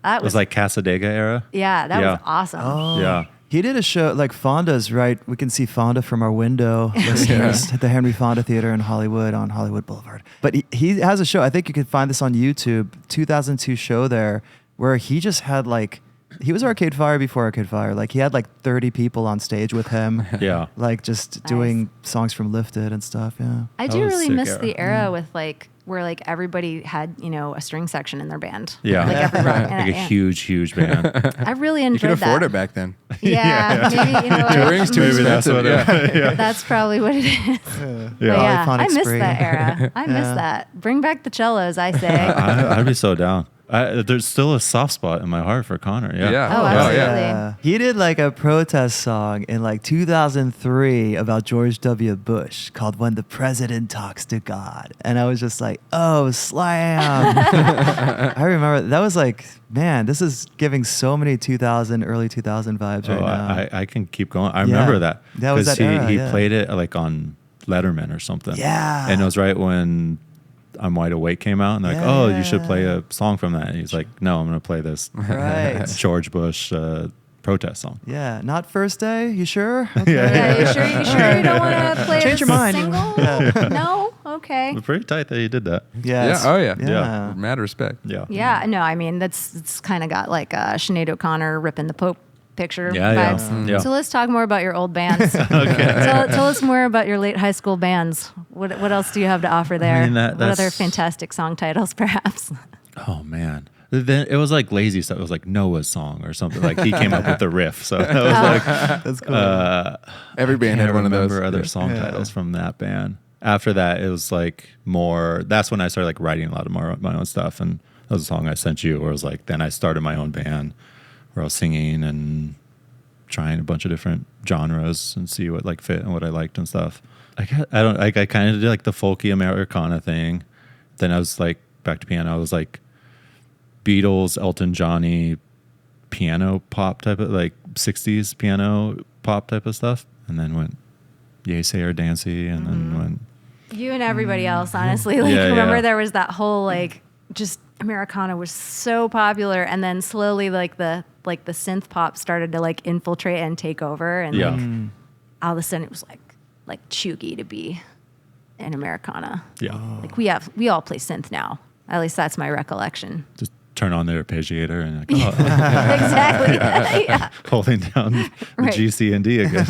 Speaker 1: That
Speaker 2: It was like Casadega era.
Speaker 1: Yeah, that was awesome.
Speaker 4: Oh.
Speaker 2: Yeah.
Speaker 4: He did a show like Fonda's, right? We can see Fonda from our window, listeners, at the Henry Fonda Theater in Hollywood on Hollywood Boulevard. But he has a show. I think you can find this on YouTube. 2002 show there where he just had like, he was Arcade Fire before Arcade Fire. Like he had like 30 people on stage with him.
Speaker 2: Yeah.
Speaker 4: Like just doing songs from Lifted and stuff. Yeah.
Speaker 1: I
Speaker 2: That
Speaker 1: do
Speaker 2: was
Speaker 1: really
Speaker 2: sick
Speaker 1: miss
Speaker 2: era.
Speaker 1: the era with like where like everybody had, you know, a string section in their band.
Speaker 2: Yeah.
Speaker 1: Like every rock.
Speaker 2: Like a huge band.
Speaker 1: I really
Speaker 3: You
Speaker 1: enjoyed
Speaker 3: could afford
Speaker 1: that.
Speaker 3: it back then.
Speaker 1: Yeah, maybe, you know what?
Speaker 3: Touring's too
Speaker 2: Maybe that's
Speaker 3: expensive.
Speaker 2: what it-
Speaker 3: yeah.
Speaker 1: That's probably what it is.
Speaker 2: Yeah.
Speaker 1: But yeah,
Speaker 4: Polyphonic
Speaker 1: I miss
Speaker 4: spree.
Speaker 1: that era. I miss
Speaker 4: Yeah.
Speaker 1: that. Bring back the cellos, I say.
Speaker 2: I'd be so down. There's still a soft spot in my heart for Connor. Yeah.
Speaker 3: Yeah.
Speaker 1: Oh,
Speaker 3: Oh,
Speaker 1: absolutely.
Speaker 3: yeah.
Speaker 4: He did like a protest song in like 2003 about George W. Bush called When the President Talks to God. And I was just like, oh, slam. I remember that was like, man, this is giving so many early 2000 vibes right
Speaker 2: Oh,
Speaker 4: now.
Speaker 2: I can keep going. I remember that.
Speaker 4: That was
Speaker 2: 'Cause
Speaker 4: that era,
Speaker 2: he
Speaker 4: yeah.
Speaker 2: played it like on Letterman or something.
Speaker 4: Yeah.
Speaker 2: And it was right when I'm Wide Awake came out, and they're like, oh, you should play
Speaker 4: Yeah.
Speaker 2: a song from that. And he's like, no, I'm going to play this
Speaker 4: Right.
Speaker 2: George Bush protest song.
Speaker 4: Yeah, not First Day. You sure?
Speaker 1: Yeah, you sure you don't want to play
Speaker 4: Change
Speaker 1: a
Speaker 4: your mind.
Speaker 1: single? No? Okay.
Speaker 2: It was pretty tight that he did that.
Speaker 4: Yes.
Speaker 3: Yeah. Oh, yeah.
Speaker 4: Yeah.
Speaker 3: Mad respect.
Speaker 2: Yeah.
Speaker 1: Yeah, no, I mean it's kind of got like Sinead O'Connor ripping the Pope picture
Speaker 2: Yeah,
Speaker 1: vibes.
Speaker 2: yeah.
Speaker 1: So let's talk more about your old bands. Tell us more about your late high school bands. What else do you have to offer there?
Speaker 2: mean,
Speaker 1: what other
Speaker 2: that's-
Speaker 1: fantastic song titles, perhaps?
Speaker 2: Oh, man. Then it was like lazy stuff. It was like Noah's song or something. Like he came up with the riff. So that was like,
Speaker 4: That's cool.
Speaker 3: Every band had one of those.
Speaker 2: remember other
Speaker 3: Yeah.
Speaker 2: song
Speaker 4: Yeah.
Speaker 2: titles from that band. After that, it was like more. That's when I started like writing a lot of my own stuff, and that was a song I sent you. Where it was like, then I started my own band, where I was singing and trying a bunch of different genres and see what like fit and what I liked and stuff. I kind of did like the folky Americana thing. Then I was like back to piano. I was like Beatles, Elton Johnny, piano pop type of like 60s piano pop type of stuff, and then went Yay Sayer Dancy, and then went
Speaker 1: You and everybody else, honestly. Like,
Speaker 2: Yeah,
Speaker 1: remember
Speaker 2: yeah.
Speaker 1: there was that whole like just Americana was so popular, and then slowly like the synth pop started to like infiltrate and take over, and
Speaker 2: Yeah.
Speaker 1: like all of a sudden it was like chuggy to be an Americana.
Speaker 2: yeah,
Speaker 1: Like we all play synth now. At least that's my recollection.
Speaker 2: just turn on their arpeggiator and like, oh,
Speaker 1: Exactly. yeah.
Speaker 2: holding down the
Speaker 1: Right.
Speaker 2: G, C, and D again.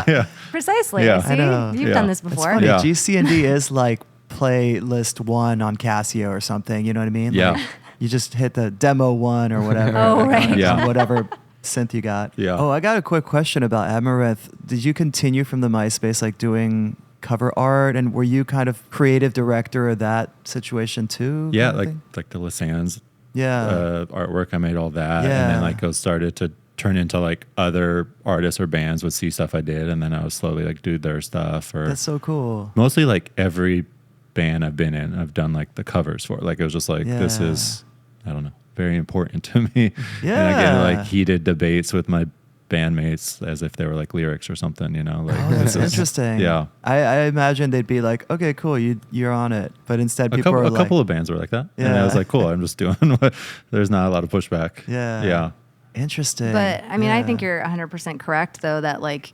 Speaker 2: yeah,
Speaker 1: Precisely.
Speaker 2: Yeah.
Speaker 1: See,
Speaker 4: I know.
Speaker 1: you've
Speaker 2: Yeah.
Speaker 1: done this
Speaker 4: It's
Speaker 1: before.
Speaker 4: funny.
Speaker 2: Yeah.
Speaker 4: GC&D is like playlist 1 on Casio or something. You know what I mean?
Speaker 2: Yeah.
Speaker 4: Like, you just hit the demo 1 or whatever.
Speaker 1: Oh,
Speaker 4: like,
Speaker 1: right.
Speaker 4: on
Speaker 2: Yeah.
Speaker 4: whatever synth you got.
Speaker 2: Yeah.
Speaker 4: Oh, I got a quick question about Amaranth. Did you continue from the MySpace, like doing cover art, and were you kind of creative director of that situation too?
Speaker 2: yeah,
Speaker 4: kind of
Speaker 2: like
Speaker 4: thing?
Speaker 2: the Lissands
Speaker 4: Yeah.
Speaker 2: artwork. I made all that, and
Speaker 4: Yeah.
Speaker 2: then like it started to turn into like other artists or bands would see stuff I did, and then I would slowly like do their stuff. Or
Speaker 4: That's so cool.
Speaker 2: mostly like every band I've been in, I've done like the covers for. Like it was just like this
Speaker 4: Yeah.
Speaker 2: is, I don't know, very important to me.
Speaker 4: Yeah.
Speaker 2: And I get in, like heated debates with my bandmates as if they were like lyrics or something, you know. Like
Speaker 4: Oh, that's
Speaker 2: this is-
Speaker 4: interesting.
Speaker 2: Yeah.
Speaker 4: I imagine they'd be like, okay, cool, you're on it. But instead,
Speaker 2: A
Speaker 4: people
Speaker 2: couple,
Speaker 4: are
Speaker 2: a
Speaker 4: like,
Speaker 2: couple of bands were like that. And I
Speaker 4: Yeah.
Speaker 2: was like, cool, I'm just doing what, there's not a lot of pushback.
Speaker 4: yeah.
Speaker 2: Yeah.
Speaker 4: Interesting.
Speaker 1: But I mean, I think
Speaker 4: Yeah.
Speaker 1: you're 100% correct, though, that like,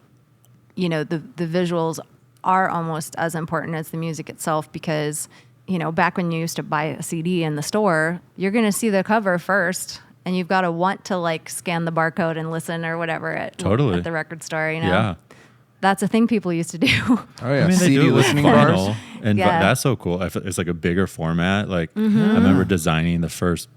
Speaker 1: you know, the visuals are almost as important as the music itself, because, you know, back when you used to buy a CD in the store, you're going to see the cover first, and you've got to want to like scan the barcode and listen or whatever at
Speaker 2: Totally.
Speaker 1: the record store, you know?
Speaker 2: Yeah.
Speaker 1: That's a thing people used to do.
Speaker 3: Oh yeah,
Speaker 2: I mean, they
Speaker 3: CD
Speaker 2: do it with
Speaker 3: listening
Speaker 2: vinyl,
Speaker 3: bars.
Speaker 2: and
Speaker 1: Yeah.
Speaker 2: that's so cool. It's like a bigger format. Like I remember designing the first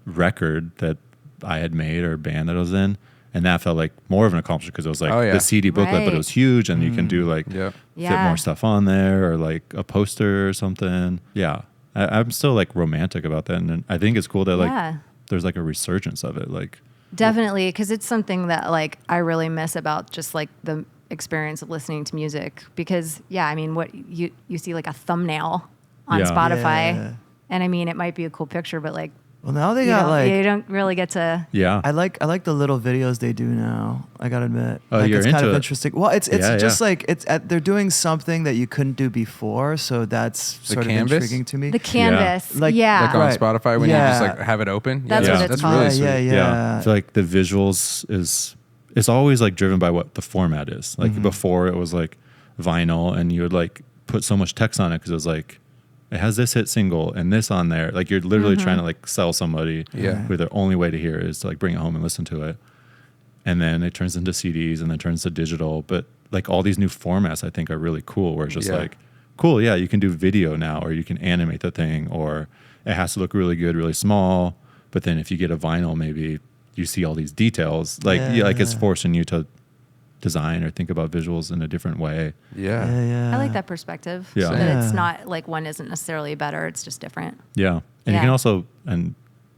Speaker 2: record that I had made or band that I was in, and that felt like more of an accomplishment because it was like
Speaker 3: Oh, yeah.
Speaker 2: the CD booklet, but
Speaker 1: Right.
Speaker 2: it was huge, and you can do like
Speaker 3: Yeah.
Speaker 2: fit
Speaker 1: Yeah.
Speaker 2: more stuff on there or like a poster or something. Yeah, I'm still like romantic about that, and I think it's cool that like
Speaker 1: Yeah.
Speaker 2: there's like a resurgence of it. Like
Speaker 1: Definitely, because it's something that like I really miss about just like the experience of listening to music. Because yeah, I mean, what you see like a thumbnail on
Speaker 2: Yeah.
Speaker 1: Spotify,
Speaker 4: Yeah.
Speaker 1: and I mean it might be a cool picture, but like
Speaker 4: Well, now they
Speaker 1: You
Speaker 4: got
Speaker 1: don't, you don't really get to.
Speaker 2: Yeah.
Speaker 4: I like the little videos they do now. I gotta admit,
Speaker 2: Oh,
Speaker 4: like,
Speaker 2: you're
Speaker 4: it's kind
Speaker 2: into
Speaker 4: of
Speaker 2: it.
Speaker 4: interesting. Well, it's
Speaker 2: Yeah,
Speaker 4: just
Speaker 2: yeah.
Speaker 4: like they're doing something that you couldn't do before, so that's sort of
Speaker 3: canvas?
Speaker 4: intriguing to me.
Speaker 1: The canvas.
Speaker 4: Like-
Speaker 1: yeah.
Speaker 3: Like on
Speaker 4: Right.
Speaker 3: Spotify when you just
Speaker 4: Yeah.
Speaker 3: like have it open.
Speaker 1: That's
Speaker 2: what
Speaker 3: yeah,
Speaker 1: it's
Speaker 3: that's
Speaker 1: called.
Speaker 3: really sweet.
Speaker 4: Yeah.
Speaker 2: I feel like the visuals it's always like driven by what the format is. Like before it was like vinyl and you would like put so much text on it because it was like, it has this hit single and this on there. Like you're literally trying to like sell somebody
Speaker 3: Yeah.
Speaker 2: where the only way to hear it is to like bring it home and listen to it. And then it turns into CDs and then turns to digital. But like all these new formats I think are really cool where it's just
Speaker 3: Yeah.
Speaker 2: like, cool, yeah, you can do video now or you can animate the thing or it has to look really good, really small. But then if you get a vinyl, maybe you see all these details. Like like it's forcing you to design or think about visuals in a different way.
Speaker 3: Yeah.
Speaker 1: I like that perspective.
Speaker 2: Yeah.
Speaker 1: That
Speaker 4: Yeah.
Speaker 1: it's not like one isn't necessarily better. It's just different.
Speaker 2: Yeah. And you
Speaker 1: Yeah.
Speaker 2: can also, and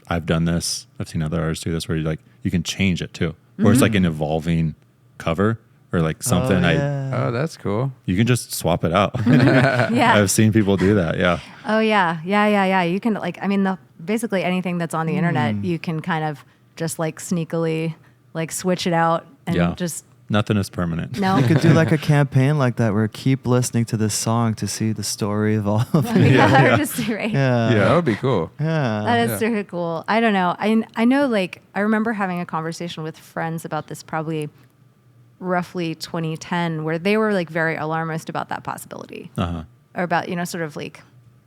Speaker 2: I've done this, I've seen other artists do this where you can change it too. Or it's like an evolving cover or like something.
Speaker 3: Oh, that's cool.
Speaker 2: You can just swap it out.
Speaker 1: Yeah.
Speaker 2: I've seen people do that. Yeah.
Speaker 1: Oh yeah. Yeah. You can like, I mean, basically anything that's on the internet, you can kind of just like sneakily like switch it out and
Speaker 2: Yeah.
Speaker 1: just,
Speaker 2: Nothing is permanent.
Speaker 1: no.
Speaker 4: You could do like a campaign like that where keep listening to this song to see the story evolve.
Speaker 1: yeah. Just, right.
Speaker 4: Yeah.
Speaker 3: That would be cool.
Speaker 4: Yeah.
Speaker 1: That is
Speaker 3: Yeah.
Speaker 1: super cool. I don't know. I know, like, I remember having a conversation with friends about this probably roughly 2010, where they were like very alarmist about that possibility.
Speaker 2: Uh-huh.
Speaker 1: Or about, sort of like,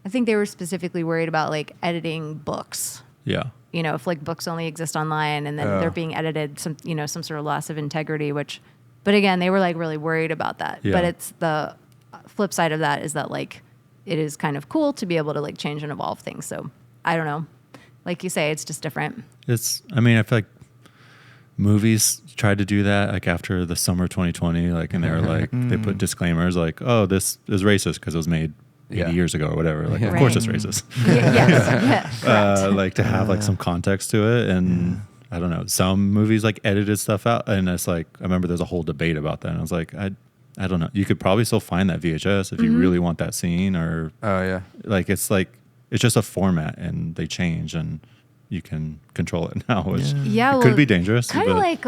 Speaker 1: I think they were specifically worried about like editing books.
Speaker 2: Yeah.
Speaker 1: If like books only exist online and then they're being edited, some sort of loss of integrity, but again, they were like really worried about that.
Speaker 2: Yeah.
Speaker 1: But it's the flip side of that is that like, it is kind of cool to be able to like change and evolve things. So I don't know. Like you say, it's just different.
Speaker 2: I feel like movies tried to do that like after the summer 2020, like, and they were like, they put disclaimers like, oh, this is racist because it was made 80 years ago or whatever. Like, of course it's racist.
Speaker 1: Yes. Correct.
Speaker 2: Like to have like some context to it. And I don't know, some movies like edited stuff out. And it's like, I remember there's a whole debate about that. And I was like, I don't know. You could probably still find that VHS if you really want that scene or like, it's just a format and they change and you can control it now, which it could be dangerous.
Speaker 1: Kind of like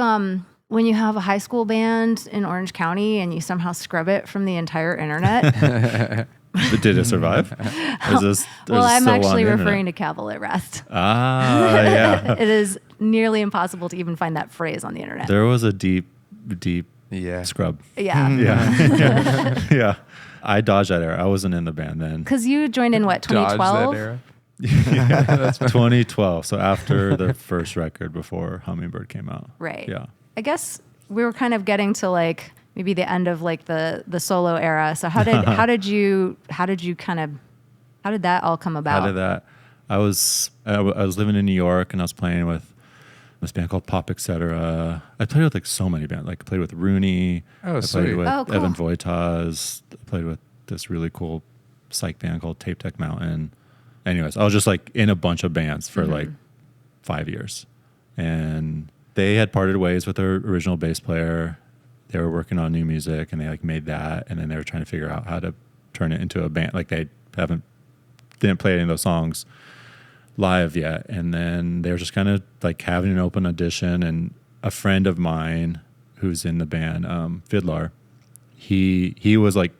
Speaker 1: when you have a high school band in Orange County and you somehow scrub it from the entire internet.
Speaker 2: But did it survive?
Speaker 1: Well, I'm actually referring to Cavil at Rest.
Speaker 2: Ah, yeah.
Speaker 1: It is nearly impossible to even find that phrase on the internet.
Speaker 2: There was a deep scrub.
Speaker 1: Yeah.
Speaker 2: Yeah. Yeah. I dodged that era. I wasn't in the band then.
Speaker 1: Because you joined in what, 2012?
Speaker 3: Dodge that era.
Speaker 2: 2012. So after the first record before Hummingbird came out.
Speaker 1: Right.
Speaker 2: Yeah.
Speaker 1: I guess we were kind of getting to like maybe the end of like the solo era. So how did that all come about?
Speaker 2: How did that? I was living in New York and I was playing with this band called Pop Etc. I played with like so many bands. Like I played with Rooney.
Speaker 3: Oh,
Speaker 2: I
Speaker 3: sweet.
Speaker 2: played with
Speaker 1: Oh, cool.
Speaker 2: Evan Voitas. I played with this really cool psych band called Tape Deck Mountain. Anyways, I was just like in a bunch of bands for like 5 years. And they had parted ways with their original bass player. They were working on new music and they like made that. And then they were trying to figure out how to turn it into a band. Like they didn't play any of those songs live yet. And then they were just kind of like having an open audition. And a friend of mine who's in the band, Fiddler, he was like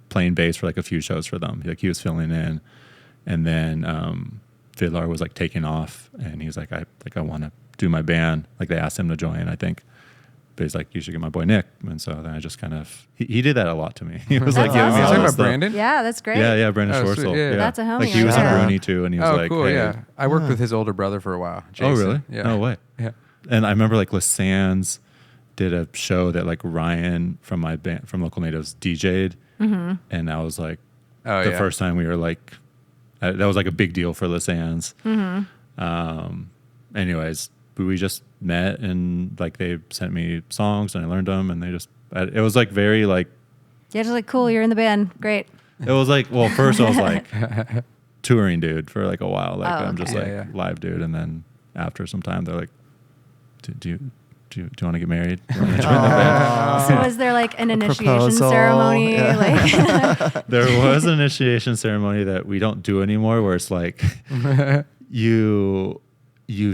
Speaker 2: playing bass for like a few shows for them. Like he was filling in. And then Fiddler was like taking off and he was like, I want to do my band. Like they asked him to join, I think. But he's like, you should get my boy Nick. And so then I just kind of, he did that a lot to me. He was like,
Speaker 1: That's
Speaker 2: giving me
Speaker 1: awesome.
Speaker 2: all
Speaker 3: Talking
Speaker 2: this
Speaker 3: about
Speaker 2: stuff.
Speaker 3: Brandon?
Speaker 1: Yeah, that's great.
Speaker 2: Yeah, Brandon
Speaker 3: Oh, sweet.
Speaker 2: Schwartzel.
Speaker 3: Yeah.
Speaker 1: That's a homie
Speaker 2: Like he was
Speaker 1: right
Speaker 2: in
Speaker 1: there.
Speaker 2: Rooney too, and he was
Speaker 3: Oh,
Speaker 2: like,
Speaker 3: cool.
Speaker 2: hey.
Speaker 3: Yeah. I worked with his older brother for a while. Jason.
Speaker 2: Oh, really?
Speaker 3: Yeah.
Speaker 2: No way.
Speaker 3: Yeah.
Speaker 2: And I remember like LaSands did a show that like Ryan from my band, from Local Natives, DJ'd. Mm-hmm. And that was like the first time we were like, that was like a big deal for LaSands. Mm-hmm. Anyways, we just met and like they sent me songs and I learned them and it was like very like,
Speaker 1: Yeah, just like, cool, you're in the band. Great.
Speaker 2: it was like, well, first I was like touring dude for like a while. Like
Speaker 1: Oh,
Speaker 2: I'm just
Speaker 1: okay.
Speaker 2: like live dude. And then after some time they're like, do you want to get married? Do you wanna join the band?
Speaker 1: So was there like an initiation
Speaker 4: proposal.
Speaker 1: ceremony?
Speaker 4: Yeah.
Speaker 1: Like,
Speaker 2: There was an initiation ceremony that we don't do anymore where it's like, you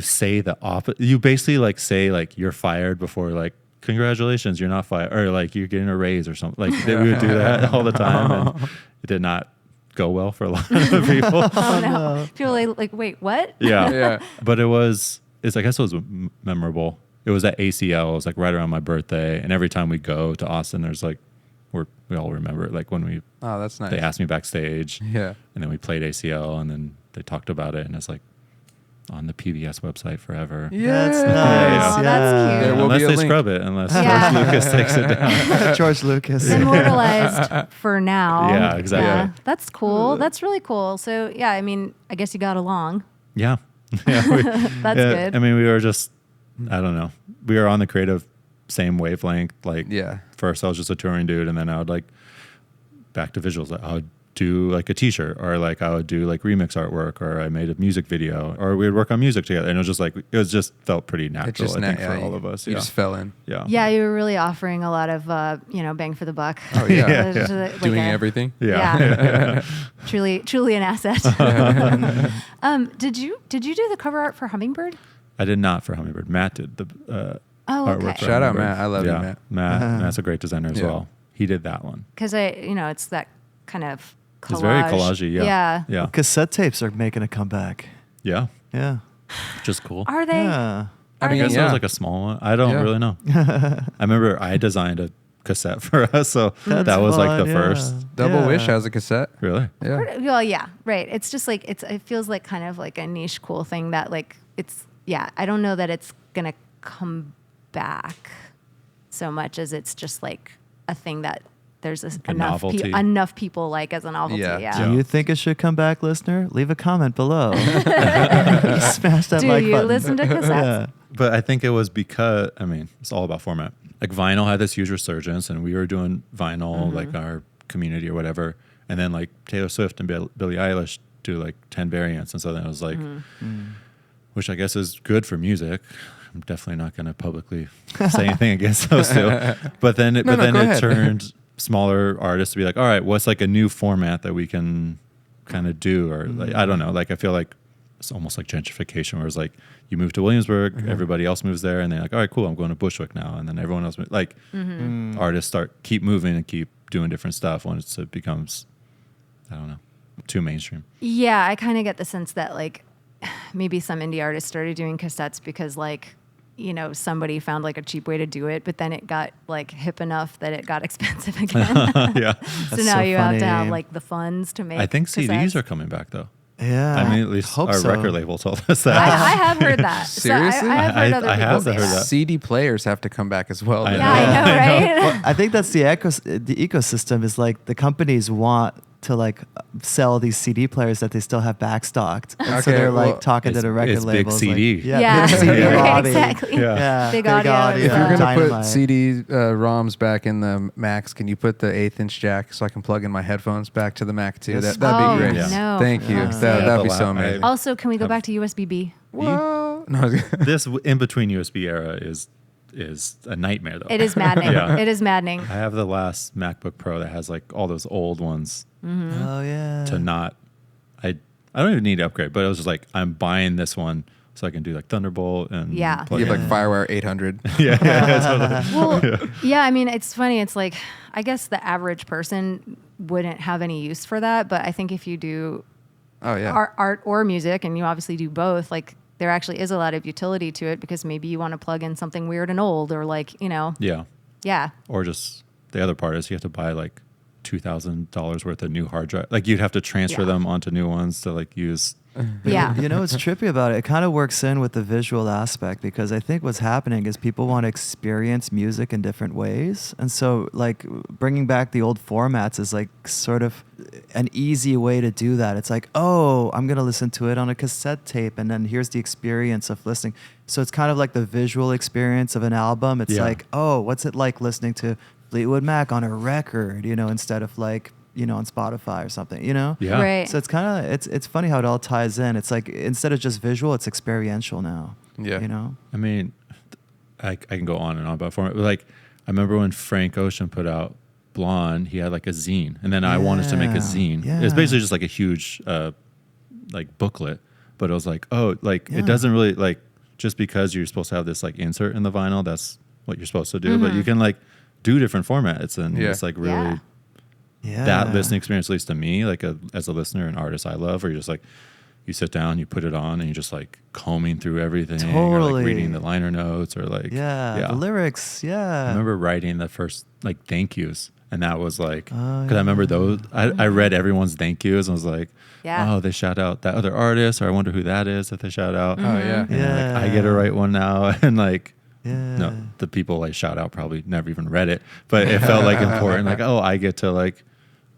Speaker 2: say the opposite. You basically like say like you're fired before like congratulations, you're not fired, or like you're getting a raise or something. Like we would do that all the time, and it did not go well for a lot of people.
Speaker 1: Oh no! People like wait, what?
Speaker 2: Yeah. But I guess it was memorable. It was at ACL. It was like right around my birthday, and every time we go to Austin, there's like we all remember it. Like when
Speaker 3: Oh, that's nice.
Speaker 2: they asked me backstage,
Speaker 3: Yeah.
Speaker 2: and then we played ACL, and then they talked about it, and it's like on the PBS website forever.
Speaker 3: Yeah.
Speaker 4: That's
Speaker 1: Oh,
Speaker 4: nice.
Speaker 1: that's cute.
Speaker 3: There will
Speaker 2: Unless
Speaker 3: be a
Speaker 2: they
Speaker 3: link.
Speaker 2: scrub it, unless
Speaker 1: Yeah.
Speaker 2: George Lucas takes it down.
Speaker 4: George Lucas.
Speaker 1: Immortalized for now.
Speaker 2: Yeah, exactly.
Speaker 1: Yeah, that's cool. That's really cool. So yeah, I mean, I guess you got along.
Speaker 2: Yeah.
Speaker 1: That's good.
Speaker 2: I mean, we were just, I don't know. We were on the creative same wavelength. Like,
Speaker 3: Yeah.
Speaker 2: first I was just a touring dude, and then I would like back to visuals. Like, I would do like a t-shirt, or like I would do like remix artwork, or I made a music video, or we would work on music together. And it was just felt pretty natural, I think, for all of us.
Speaker 3: You
Speaker 2: Yeah.
Speaker 3: just fell in.
Speaker 2: Yeah.
Speaker 1: Yeah, you were really offering a lot of bang for the buck.
Speaker 3: Oh, yeah.
Speaker 2: Yeah.
Speaker 1: Just like
Speaker 3: Doing
Speaker 1: a-
Speaker 3: everything.
Speaker 2: Yeah.
Speaker 1: truly an asset. Did you do the cover art for Hummingbird?
Speaker 2: I did not for Hummingbird. Matt did the
Speaker 1: Oh,
Speaker 2: artwork.
Speaker 1: okay.
Speaker 2: for
Speaker 3: Shout out,
Speaker 2: Hummingbird.
Speaker 3: Matt. I love you, Matt.
Speaker 2: Matt's a great designer as
Speaker 3: Yeah.
Speaker 2: well. He did that one.
Speaker 1: Because it's that kind of collage.
Speaker 2: It's very collagey. Yeah.
Speaker 1: Yeah.
Speaker 2: Yeah.
Speaker 4: Cassette tapes are making a comeback.
Speaker 2: Yeah.
Speaker 4: Yeah.
Speaker 2: Just cool.
Speaker 1: Are they?
Speaker 4: Yeah.
Speaker 3: I
Speaker 2: I
Speaker 3: mean,
Speaker 2: guess it
Speaker 3: yeah.
Speaker 2: was like a small one. I don't
Speaker 3: Yeah.
Speaker 2: really know. I remember I designed a cassette for us, so
Speaker 4: That's
Speaker 2: that was like
Speaker 4: fun,
Speaker 2: the
Speaker 4: yeah.
Speaker 2: first.
Speaker 3: Double
Speaker 4: Yeah.
Speaker 3: Wish has a cassette.
Speaker 2: Really?
Speaker 3: Yeah.
Speaker 1: Well, yeah, right. It's just like it feels like kind of like a niche cool thing that like I don't know that it's gonna come back so much as it's just like a thing that there's
Speaker 2: novelty.
Speaker 1: enough people like as a novelty.
Speaker 3: Yeah.
Speaker 1: Yeah.
Speaker 4: Do you think it should come back, listener? Leave a comment below. Smash that
Speaker 1: Do
Speaker 4: like
Speaker 1: you
Speaker 4: button.
Speaker 1: listen to cassettes?
Speaker 4: Yeah.
Speaker 2: But I think it was because, I mean, it's all about format. Like vinyl had this huge resurgence, and we were doing vinyl, like our community or whatever. And then like Taylor Swift and Billie Eilish do like 10 variants. And so then it was like, which I guess is good for music. I'm definitely not going to publicly say anything against those two. But then
Speaker 3: go ahead.
Speaker 2: it turned smaller artists to be like, all right, what's like a new format that we can kind of do? Or like, I don't know. Like, I feel like it's almost like gentrification, where it's like you move to Williamsburg, everybody else moves there, and they're like, all right, cool, I'm going to Bushwick now. And then everyone else, like artists keep moving and keep doing different stuff once it becomes, I don't know, too mainstream.
Speaker 1: Yeah, I kind of get the sense that like maybe some indie artists started doing cassettes because like, you know, somebody found like a cheap way to do it, but then it got like hip enough that it got expensive again.
Speaker 2: Yeah.
Speaker 1: So
Speaker 4: That's
Speaker 1: now
Speaker 4: so
Speaker 1: you have to have
Speaker 4: funny.
Speaker 1: like the funds to make
Speaker 2: I think CDs
Speaker 1: cassettes.
Speaker 2: are coming back though.
Speaker 4: Yeah.
Speaker 2: I mean, at least
Speaker 4: hope
Speaker 2: our
Speaker 4: so.
Speaker 2: record label told us that.
Speaker 1: I have heard that.
Speaker 3: Seriously?
Speaker 1: So I have heard other
Speaker 2: I
Speaker 1: people
Speaker 2: have
Speaker 1: say
Speaker 2: heard
Speaker 1: that.
Speaker 2: that.
Speaker 3: CD players have to come back as well.
Speaker 2: I
Speaker 3: though.
Speaker 1: Yeah, I know, right?
Speaker 4: I think that's the ecosystem is like the companies want to like sell these CD players that they still have backstocked. And so
Speaker 3: Okay,
Speaker 4: they're like
Speaker 3: well,
Speaker 4: talking to the record
Speaker 2: it's big
Speaker 4: labels.
Speaker 2: CD.
Speaker 4: Like,
Speaker 1: Yeah,
Speaker 4: big CD
Speaker 1: right,
Speaker 4: lobby.
Speaker 1: exactly.
Speaker 2: Yeah.
Speaker 4: Yeah,
Speaker 1: Big audio.
Speaker 3: If you're gonna
Speaker 4: Dynamite.
Speaker 3: put CD ROMs back in the Macs, can you put the 1/8" jack so I can plug in my headphones back to the Mac too?
Speaker 4: Yes.
Speaker 3: That'd
Speaker 1: Oh,
Speaker 3: be great.
Speaker 2: Yeah.
Speaker 1: no.
Speaker 3: Thank you.
Speaker 1: Yeah.
Speaker 3: That'd be
Speaker 2: Yeah,
Speaker 3: so
Speaker 2: I-
Speaker 3: amazing.
Speaker 1: Also, can we go back to USB-B?
Speaker 3: Whoa. No,
Speaker 2: This in between USB era is a nightmare though.
Speaker 1: It is maddening.
Speaker 2: Yeah.
Speaker 1: It is maddening.
Speaker 2: I have the last MacBook Pro that has like all those old ones
Speaker 4: Oh yeah.
Speaker 2: to not. I don't even need to upgrade, but it was just like I'm buying this one so I can do like Thunderbolt and
Speaker 1: Yeah.
Speaker 2: plug
Speaker 3: you have
Speaker 2: in.
Speaker 3: like FireWire 800.
Speaker 2: yeah, totally.
Speaker 1: Well, yeah, I mean, it's funny. It's like, I guess the average person wouldn't have any use for that. But I think if you do
Speaker 3: Oh yeah.
Speaker 1: art or music, and you obviously do both, like there actually is a lot of utility to it because maybe you want to plug in something weird and old or like, you know,
Speaker 2: Yeah.
Speaker 1: yeah.
Speaker 2: Or just the other part is you have to buy like $2,000 worth of new hard drive. Like you'd have to transfer
Speaker 1: Yeah.
Speaker 2: them onto new ones to like use.
Speaker 1: Yeah.
Speaker 4: You know what's trippy about it? It kind of works in with the visual aspect because I think what's happening is people want to experience music in different ways. And so, like, bringing back the old formats is like sort of an easy way to do that. It's like, oh, I'm going to listen to it on a cassette tape, and then here's the experience of listening. So it's kind of like the visual experience of an album. It's
Speaker 2: Yeah.
Speaker 4: like, oh, what's it like listening to Fleetwood Mac on a record, you know, instead of like, you know, on Spotify or something, you know?
Speaker 2: Yeah.
Speaker 1: Right.
Speaker 4: So it's kind of it's funny how it all ties in. It's like instead of just visual, it's experiential now.
Speaker 3: Yeah.
Speaker 4: You know.
Speaker 2: I mean, I can go on and on about format. But like, I remember when Frank Ocean put out Blonde, he had like a zine. And then I wanted to make a
Speaker 4: Yeah.
Speaker 2: zine.
Speaker 4: Yeah.
Speaker 2: It was basically just like a huge like booklet. but it was like, oh, like it doesn't really like just because you're supposed to have this like insert in the vinyl, that's what you're supposed to do. But you can like do different formats, and it's like really that listening experience, at least to me, like as a listener and artist I love, where you're just like, you sit down, you put it on, and you're just like combing through everything, or like reading the liner notes, or like
Speaker 4: the lyrics.
Speaker 2: I remember writing the first like thank yous, and that was like because I remember those. I read everyone's thank yous and was like, oh, they shout out that other artist, or I wonder who that is that they shout out.
Speaker 3: Oh yeah,
Speaker 2: and like I get to write one now, and like no, the people I shout out probably never even read it, but it felt like important. Like, oh, I get to like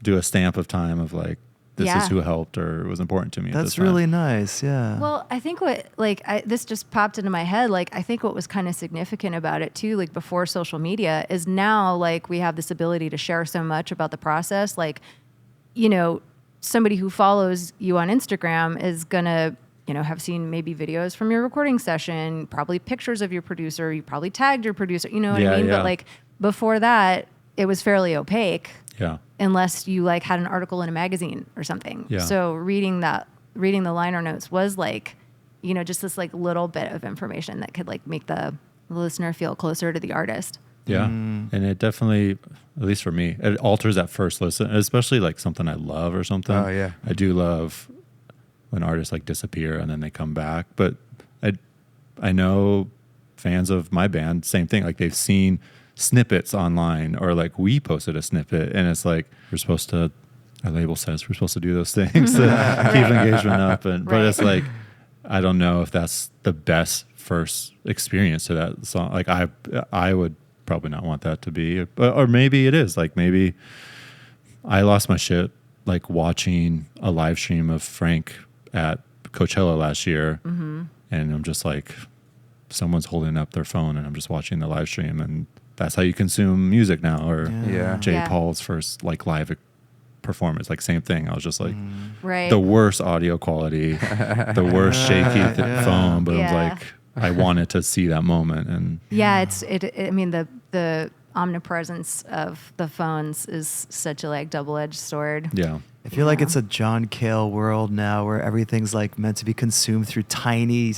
Speaker 2: do a stamp of time of like, this is who helped or was important to me.
Speaker 4: That's really nice. Yeah.
Speaker 1: Well, I think what, like, this just popped into my head. Like, I think what was kind of significant about it too, like before social media, is now like we have this ability to share so much about the process. Like, you know, somebody who follows you on Instagram is gonna, you know, have seen maybe videos from your recording session, probably pictures of your producer. You probably tagged your producer. You know what I mean? But like before that, it was fairly opaque.
Speaker 2: Yeah.
Speaker 1: Unless you like had an article in a magazine or something.
Speaker 2: Yeah.
Speaker 1: So reading the liner notes was like, you know, just this like little bit of information that could like make the listener feel closer to the artist.
Speaker 2: Yeah. And it definitely, at least for me, it alters that first listen, especially like something I love or something.
Speaker 3: Oh yeah.
Speaker 2: I do love when artists like disappear and then they come back. But I know fans of my band, same thing. Like they've seen snippets online, or like we posted a snippet, and it's like we're supposed to, our label says we're supposed to do those things to keep engagement up, and but it's like I don't know if that's the best first experience to that song. Like I would probably not want that to be, or maybe it is. Like maybe I lost my shit like watching a live stream of Frank at Coachella last year, and I'm just like, someone's holding up their phone and I'm just watching the live stream, and that's how you consume music now. Or J. Paul's first like live performance, like same thing. I was just like, the worst audio quality, the worst shaky phone, but I was like, I wanted to see that moment. And
Speaker 1: I mean, the omnipresence of the phones is such a like double-edged sword.
Speaker 2: Yeah.
Speaker 4: I feel like it's a John Cale world now, where everything's like meant to be consumed through tiny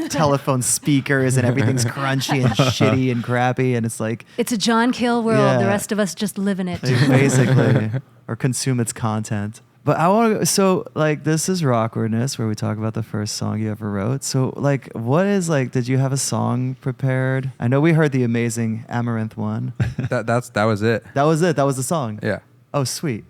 Speaker 4: telephone speakers, and everything's crunchy and shitty and crappy, and it's like
Speaker 1: it's a John Cale world. The rest of us just live in it,
Speaker 4: basically, or consume its content. But I want to. So like, this is Rockwardness, where we talk about the first song you ever wrote. So like, what is like? Did you have a song prepared? I know we heard the amazing Amaranth one.
Speaker 3: That was it.
Speaker 4: That was it. That was the song.
Speaker 3: Yeah.
Speaker 4: Oh, sweet.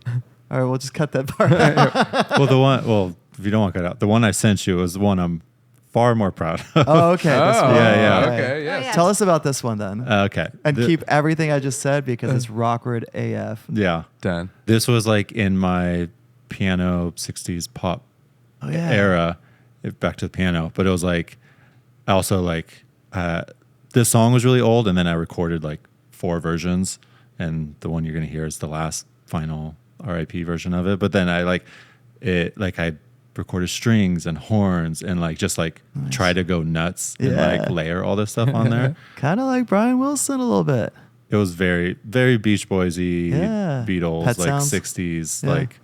Speaker 4: All right, we'll just cut that part out.
Speaker 2: Well, if you don't want to cut out, the one I sent you was the one I'm far more proud of.
Speaker 4: Oh, okay.
Speaker 2: Yeah.
Speaker 3: Okay, yes.
Speaker 4: Tell us about this one then.
Speaker 2: Okay.
Speaker 4: And keep everything I just said, because it's Rockward AF.
Speaker 2: Yeah.
Speaker 3: Done.
Speaker 2: This was like in my piano 60s pop era, back to the piano. But it was like, also like, this song was really old, and then I recorded like 4 versions, and the one you're going to hear is the last final RIP version of it. But then I recorded strings and horns, and like just like try to go nuts and like layer all this stuff on there.
Speaker 4: Kind of like Brian Wilson a little bit.
Speaker 2: It was very, very Beach Boysy, Beatles,
Speaker 4: Pet
Speaker 2: like
Speaker 4: sounds.
Speaker 2: 60s. Like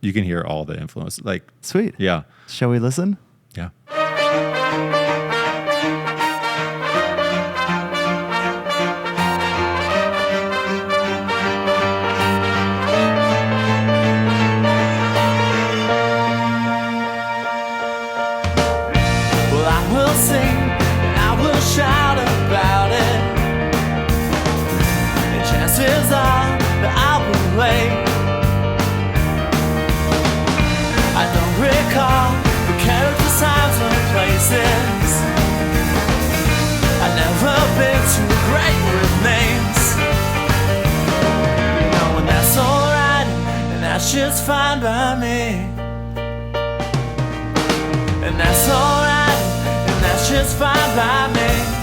Speaker 2: you can hear all the influence. Like
Speaker 4: Sweet.
Speaker 2: Yeah.
Speaker 4: Shall we listen?
Speaker 2: Yeah.
Speaker 5: Shout about it, and chances are that I will wait. I don't recall the characters, times, or places. I've never been too great with names. No, and that's alright, and that's just fine by me. And that's alright, and that's just fine by me.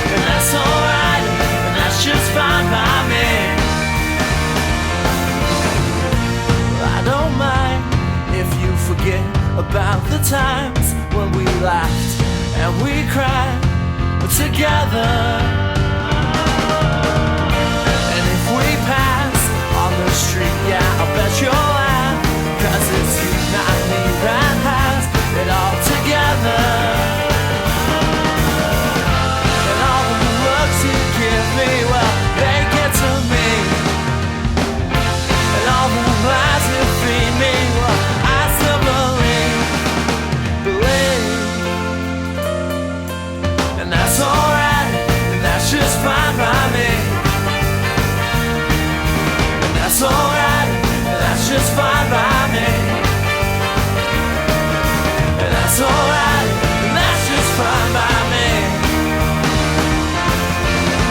Speaker 5: And that's alright, and that's just fine by me. Well, I don't mind if you forget about the times when we laughed and we cried together. And if we pass on the street, yeah, I bet you'll laugh, 'cause it's you, not me, right? that's alright, that's just fine by me. And that's alright, that's just fine by me.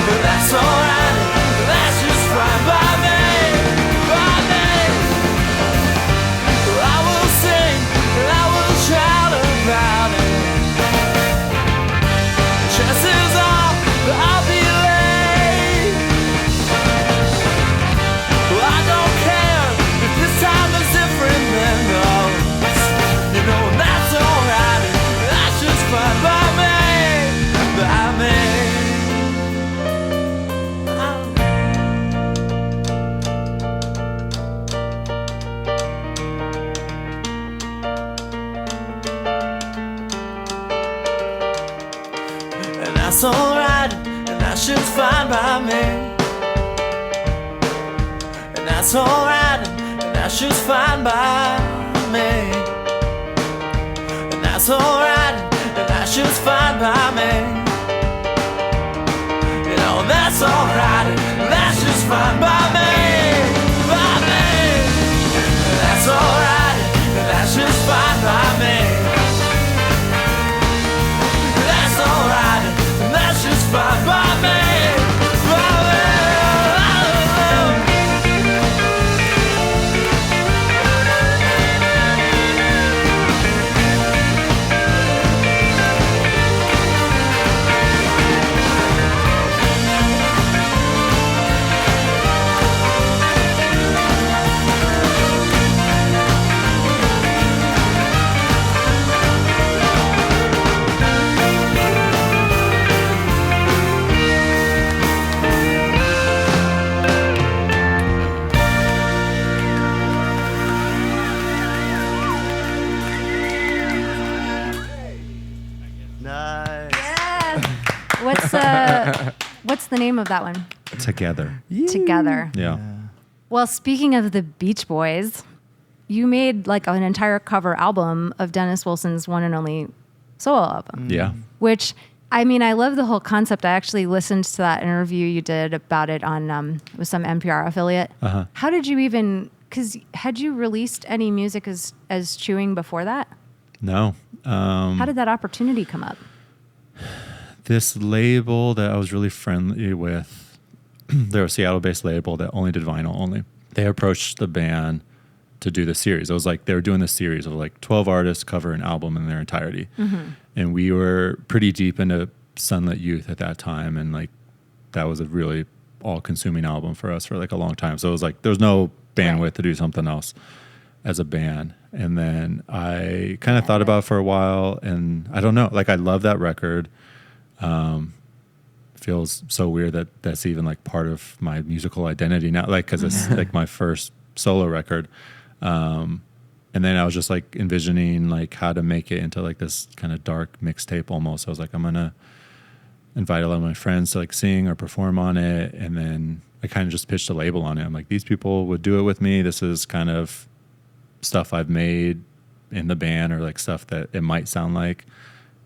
Speaker 5: And that's alright, that's just fine by me. By me. I will sing and I will shout about it. Chances are that I'll be late. Well, I don't care if this time is different than those. You know, that's alright. That's just fine by me. By me. And that's alright. And that's just fine by me. And that's alright, and that's just fine by me. And that's alright, and that's just fine by me. You know, that's alright, and that's just fine by me. By me. And that's alright, and that's just fine by me. That's alright, and that's just fine by me. By me.
Speaker 4: Nice.
Speaker 1: What's the name of that one?
Speaker 2: Together.
Speaker 1: Together.
Speaker 2: Yeah.
Speaker 1: Well, speaking of the Beach Boys, you made like an entire cover album of Dennis Wilson's one and only solo album.
Speaker 2: Yeah.
Speaker 1: Which, I mean, I love the whole concept. I actually listened to that interview you did about it on with some NPR affiliate.
Speaker 2: Uh-huh.
Speaker 1: How did you even? Because had you released any music as Chewing before that?
Speaker 2: No.
Speaker 1: How did that opportunity come up?
Speaker 2: This label that I was really friendly with, they're a Seattle-based label that only did vinyl only. They approached the band to do the series. It was like they were doing this series of like 12 artists cover an album in their entirety. Mm-hmm. And we were pretty deep into Sunlit Youth at that time. And like that was a really all-consuming album for us for like a long time. So it was like there was no bandwidth to do something else as a band. And then I kind of thought about it for a while, and I don't know, like I love that record. Feels so weird that that's even like part of my musical identity now, like because it's like my first solo record. And then I was just like envisioning like how to make it into like this kind of dark mixtape almost. I was like, I'm gonna invite a lot of my friends to like sing or perform on it, and then I kind of just pitched a label on it. I'm like, these people would do it with me. This is kind of stuff I've made in the band, or like stuff that it might sound like,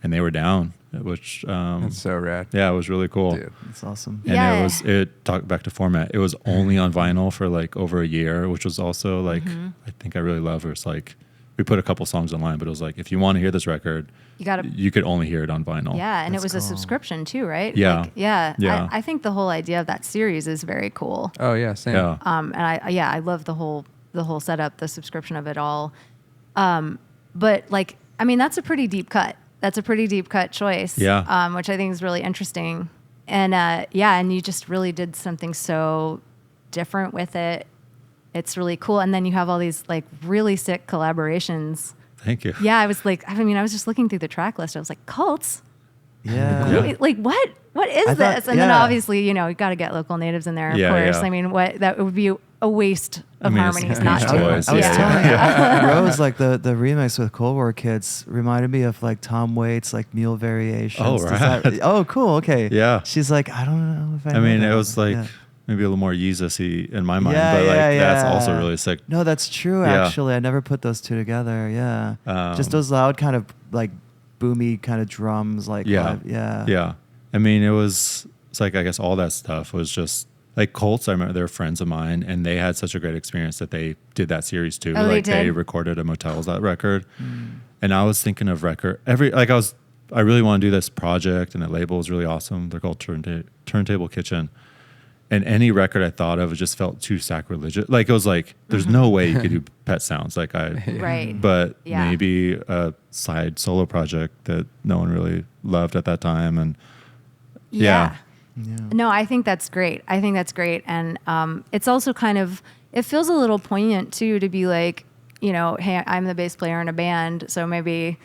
Speaker 2: and they were down, which
Speaker 3: That's so rad.
Speaker 2: yeah, it was really cool.
Speaker 3: Dude.
Speaker 4: That's awesome.
Speaker 2: And it talked back to format. It was only on vinyl for like over a year, which was also like, I think I really love it. It's like, we put a couple songs online, but it was like, if you want to hear this record, you could only hear it on vinyl.
Speaker 1: Yeah, and
Speaker 4: That's
Speaker 1: it was a
Speaker 4: cool.
Speaker 1: subscription too, right?
Speaker 2: Yeah.
Speaker 1: Like, yeah.
Speaker 2: Yeah.
Speaker 1: I think the whole idea of that series is very cool.
Speaker 3: Oh yeah, same.
Speaker 2: Yeah.
Speaker 1: And I love the whole setup, the subscription of it all. But like, I mean, that's a pretty deep cut. That's a pretty deep cut choice.
Speaker 2: Yeah.
Speaker 1: Which I think is really interesting. And and you just really did something so different with it. It's really cool. And then you have all these like really sick collaborations.
Speaker 2: Thank you.
Speaker 1: Yeah, I was like, I mean, I was just looking through the track list. I was like, Cults?
Speaker 4: Yeah.
Speaker 2: Yeah.
Speaker 1: Like what? What is
Speaker 4: I thought-
Speaker 1: this? And then
Speaker 4: yeah.
Speaker 1: obviously, you got to get local natives in there, of
Speaker 2: Yeah,
Speaker 1: course.
Speaker 2: yeah.
Speaker 1: I mean, that would be a waste of
Speaker 2: mean, it's
Speaker 1: harmonies
Speaker 2: Beach
Speaker 1: not to.
Speaker 2: Boys,
Speaker 4: I was
Speaker 2: yeah.
Speaker 4: telling Rose, like the remix with Cold War Kids reminded me of like Tom Waits, like Mule Variations.
Speaker 2: Oh,
Speaker 4: Does
Speaker 2: right.
Speaker 4: oh, cool. Okay.
Speaker 2: Yeah.
Speaker 4: She's like, I don't know if I
Speaker 2: I
Speaker 4: know
Speaker 2: mean,
Speaker 4: that
Speaker 2: it was
Speaker 4: one.
Speaker 2: like
Speaker 4: Yeah.
Speaker 2: maybe a little more Yeezus-y in my mind,
Speaker 4: Yeah,
Speaker 2: but like
Speaker 4: yeah,
Speaker 2: that's
Speaker 4: yeah.
Speaker 2: also really sick.
Speaker 4: No, that's true.
Speaker 2: Yeah.
Speaker 4: Actually, I never put those two together. Yeah. Just
Speaker 2: Um,
Speaker 4: those loud kind of like boomy kind of drums. Like
Speaker 2: Yeah.
Speaker 4: live. Yeah.
Speaker 2: Yeah. I mean, it's like, I guess all that stuff was just like Colts, I remember they're friends of mine, and they had such a great experience that they did that series too.
Speaker 1: Oh,
Speaker 2: like
Speaker 1: they did?
Speaker 2: recorded a Motels that record, and I was thinking of I really want to do this project, and the label was really awesome. They're called Turntable Kitchen, and any record I thought of, it just felt too sacrilegious. Like it was like, there's no way you could do Pet Sounds, like
Speaker 1: Right.
Speaker 2: but
Speaker 1: Yeah.
Speaker 2: maybe a side solo project that no one really loved at that time, and
Speaker 1: Yeah.
Speaker 4: Yeah.
Speaker 1: No, I think that's great. And it's also kind of, it feels a little poignant too to be like, you know, hey, I'm the bass player in a band, so maybe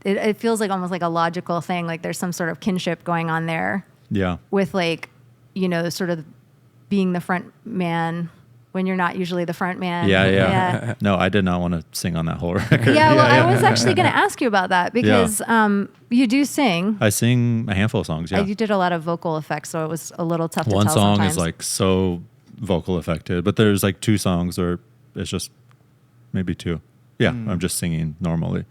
Speaker 1: it feels like almost like a logical thing. Like there's some sort of kinship going on there
Speaker 2: yeah.
Speaker 1: with like, you know, sort of being the front man when you're not usually the front man.
Speaker 2: Yeah. No, I did not want to sing on that whole record.
Speaker 1: Yeah, well, I was actually going to ask you about that because you do sing.
Speaker 2: I sing a handful of songs, yeah.
Speaker 1: You did a lot of vocal effects, so it was a little tough to
Speaker 2: One
Speaker 1: tell
Speaker 2: song
Speaker 1: sometimes.
Speaker 2: is like so vocal affected, but there's like 2 songs or it's just maybe 2. Yeah, I'm just singing normally.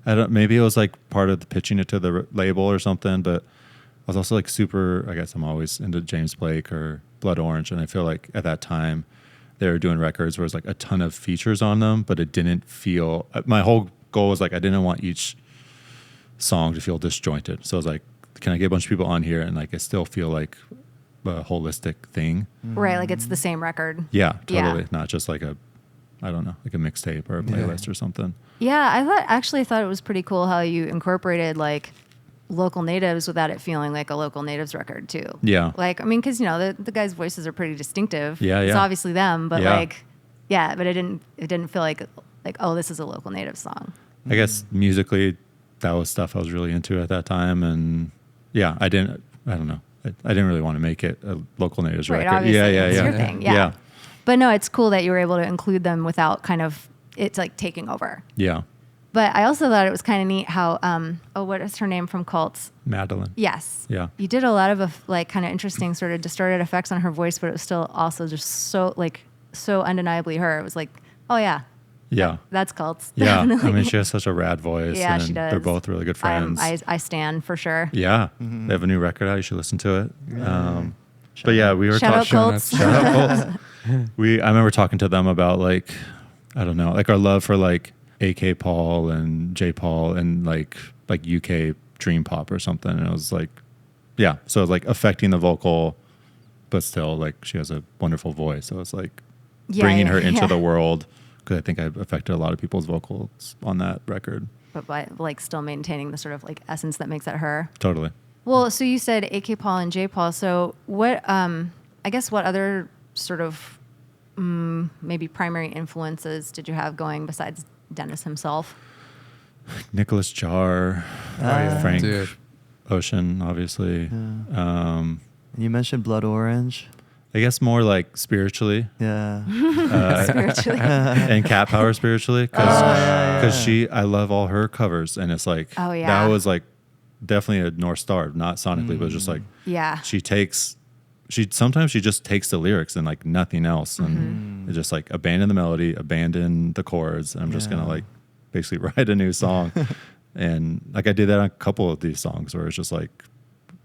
Speaker 2: Maybe it was like part of the pitching it to the label or something, but I was also like super, I guess I'm always into James Blake or Blood Orange, and I feel like at that time they were doing records where it was like a ton of features on them, but it didn't feel, my whole goal was like I didn't want each song to feel disjointed. So I was like, can I get a bunch of people on here and like I still feel like a holistic thing?
Speaker 1: Right, like it's the same record.
Speaker 2: Yeah,
Speaker 1: Yeah.
Speaker 2: totally. Not just like a, I don't know, like a mixtape or a playlist or something.
Speaker 1: Yeah, I thought it was pretty cool how you incorporated like local natives without it feeling like a local natives record too.
Speaker 2: Yeah.
Speaker 1: Like, I mean, because you know the guys' voices are pretty distinctive.
Speaker 2: Yeah,
Speaker 1: It's
Speaker 2: yeah.
Speaker 1: obviously them, but
Speaker 2: Yeah.
Speaker 1: like, yeah, but it didn't feel like oh, this is a local native song.
Speaker 2: I guess musically, that was stuff I was really into at that time, and yeah, I don't know. I didn't really want to make it a local natives
Speaker 1: Right,
Speaker 2: record.
Speaker 1: obviously,
Speaker 2: Yeah.
Speaker 1: it's your thing. Yeah.
Speaker 2: Yeah.
Speaker 1: But no, it's cool that you were able to include them without kind of it's like taking over.
Speaker 2: Yeah.
Speaker 1: But I also thought it was kind of neat how what is her name from Cults?
Speaker 2: Madeline.
Speaker 1: Yes.
Speaker 2: Yeah.
Speaker 1: You did a lot of like kind of interesting sort of distorted effects on her voice, but it was still also just so undeniably her. It was like, oh yeah,
Speaker 2: Yeah.
Speaker 1: that's Cults.
Speaker 2: Yeah.
Speaker 1: Definitely.
Speaker 2: I mean, she has such a rad voice.
Speaker 1: Yeah,
Speaker 2: and
Speaker 1: she does.
Speaker 2: They're both really good friends.
Speaker 1: I stand for sure.
Speaker 2: Yeah. They have a new record out. You should listen to it. But yeah, we were
Speaker 1: Shout out
Speaker 2: talking.
Speaker 1: Cults.
Speaker 2: Shout out Colts. I remember talking to them about like, I don't know, like our love for like AK Paul and J Paul and like UK dream pop or something. And it was like, yeah. So it was like affecting the vocal, but still like she has a wonderful voice. So it's like bringing her into the world, because I think I've affected a lot of people's vocals on that record.
Speaker 1: But by like still maintaining the sort of like essence that makes it her.
Speaker 2: Totally.
Speaker 1: Well, so you said AK Paul and J Paul. So what? I guess what other sort of maybe primary influences did you have going besides Dennis himself?
Speaker 2: Nicholas Jar, Frank
Speaker 3: Dude.
Speaker 2: Ocean, obviously.
Speaker 4: You mentioned Blood Orange.
Speaker 2: I guess more like spiritually.
Speaker 4: Yeah.
Speaker 1: Spiritually.
Speaker 2: And Cat Power spiritually, because I love all her covers, and it's like
Speaker 1: Oh, yeah.
Speaker 2: that was like definitely a North Star, not sonically, but just like
Speaker 1: Yeah.
Speaker 2: sometimes she just takes the lyrics and like nothing else, and it just like abandon the melody, abandon the chords, and I'm just gonna like basically write a new song. And like I did that on a couple of these songs where it's just like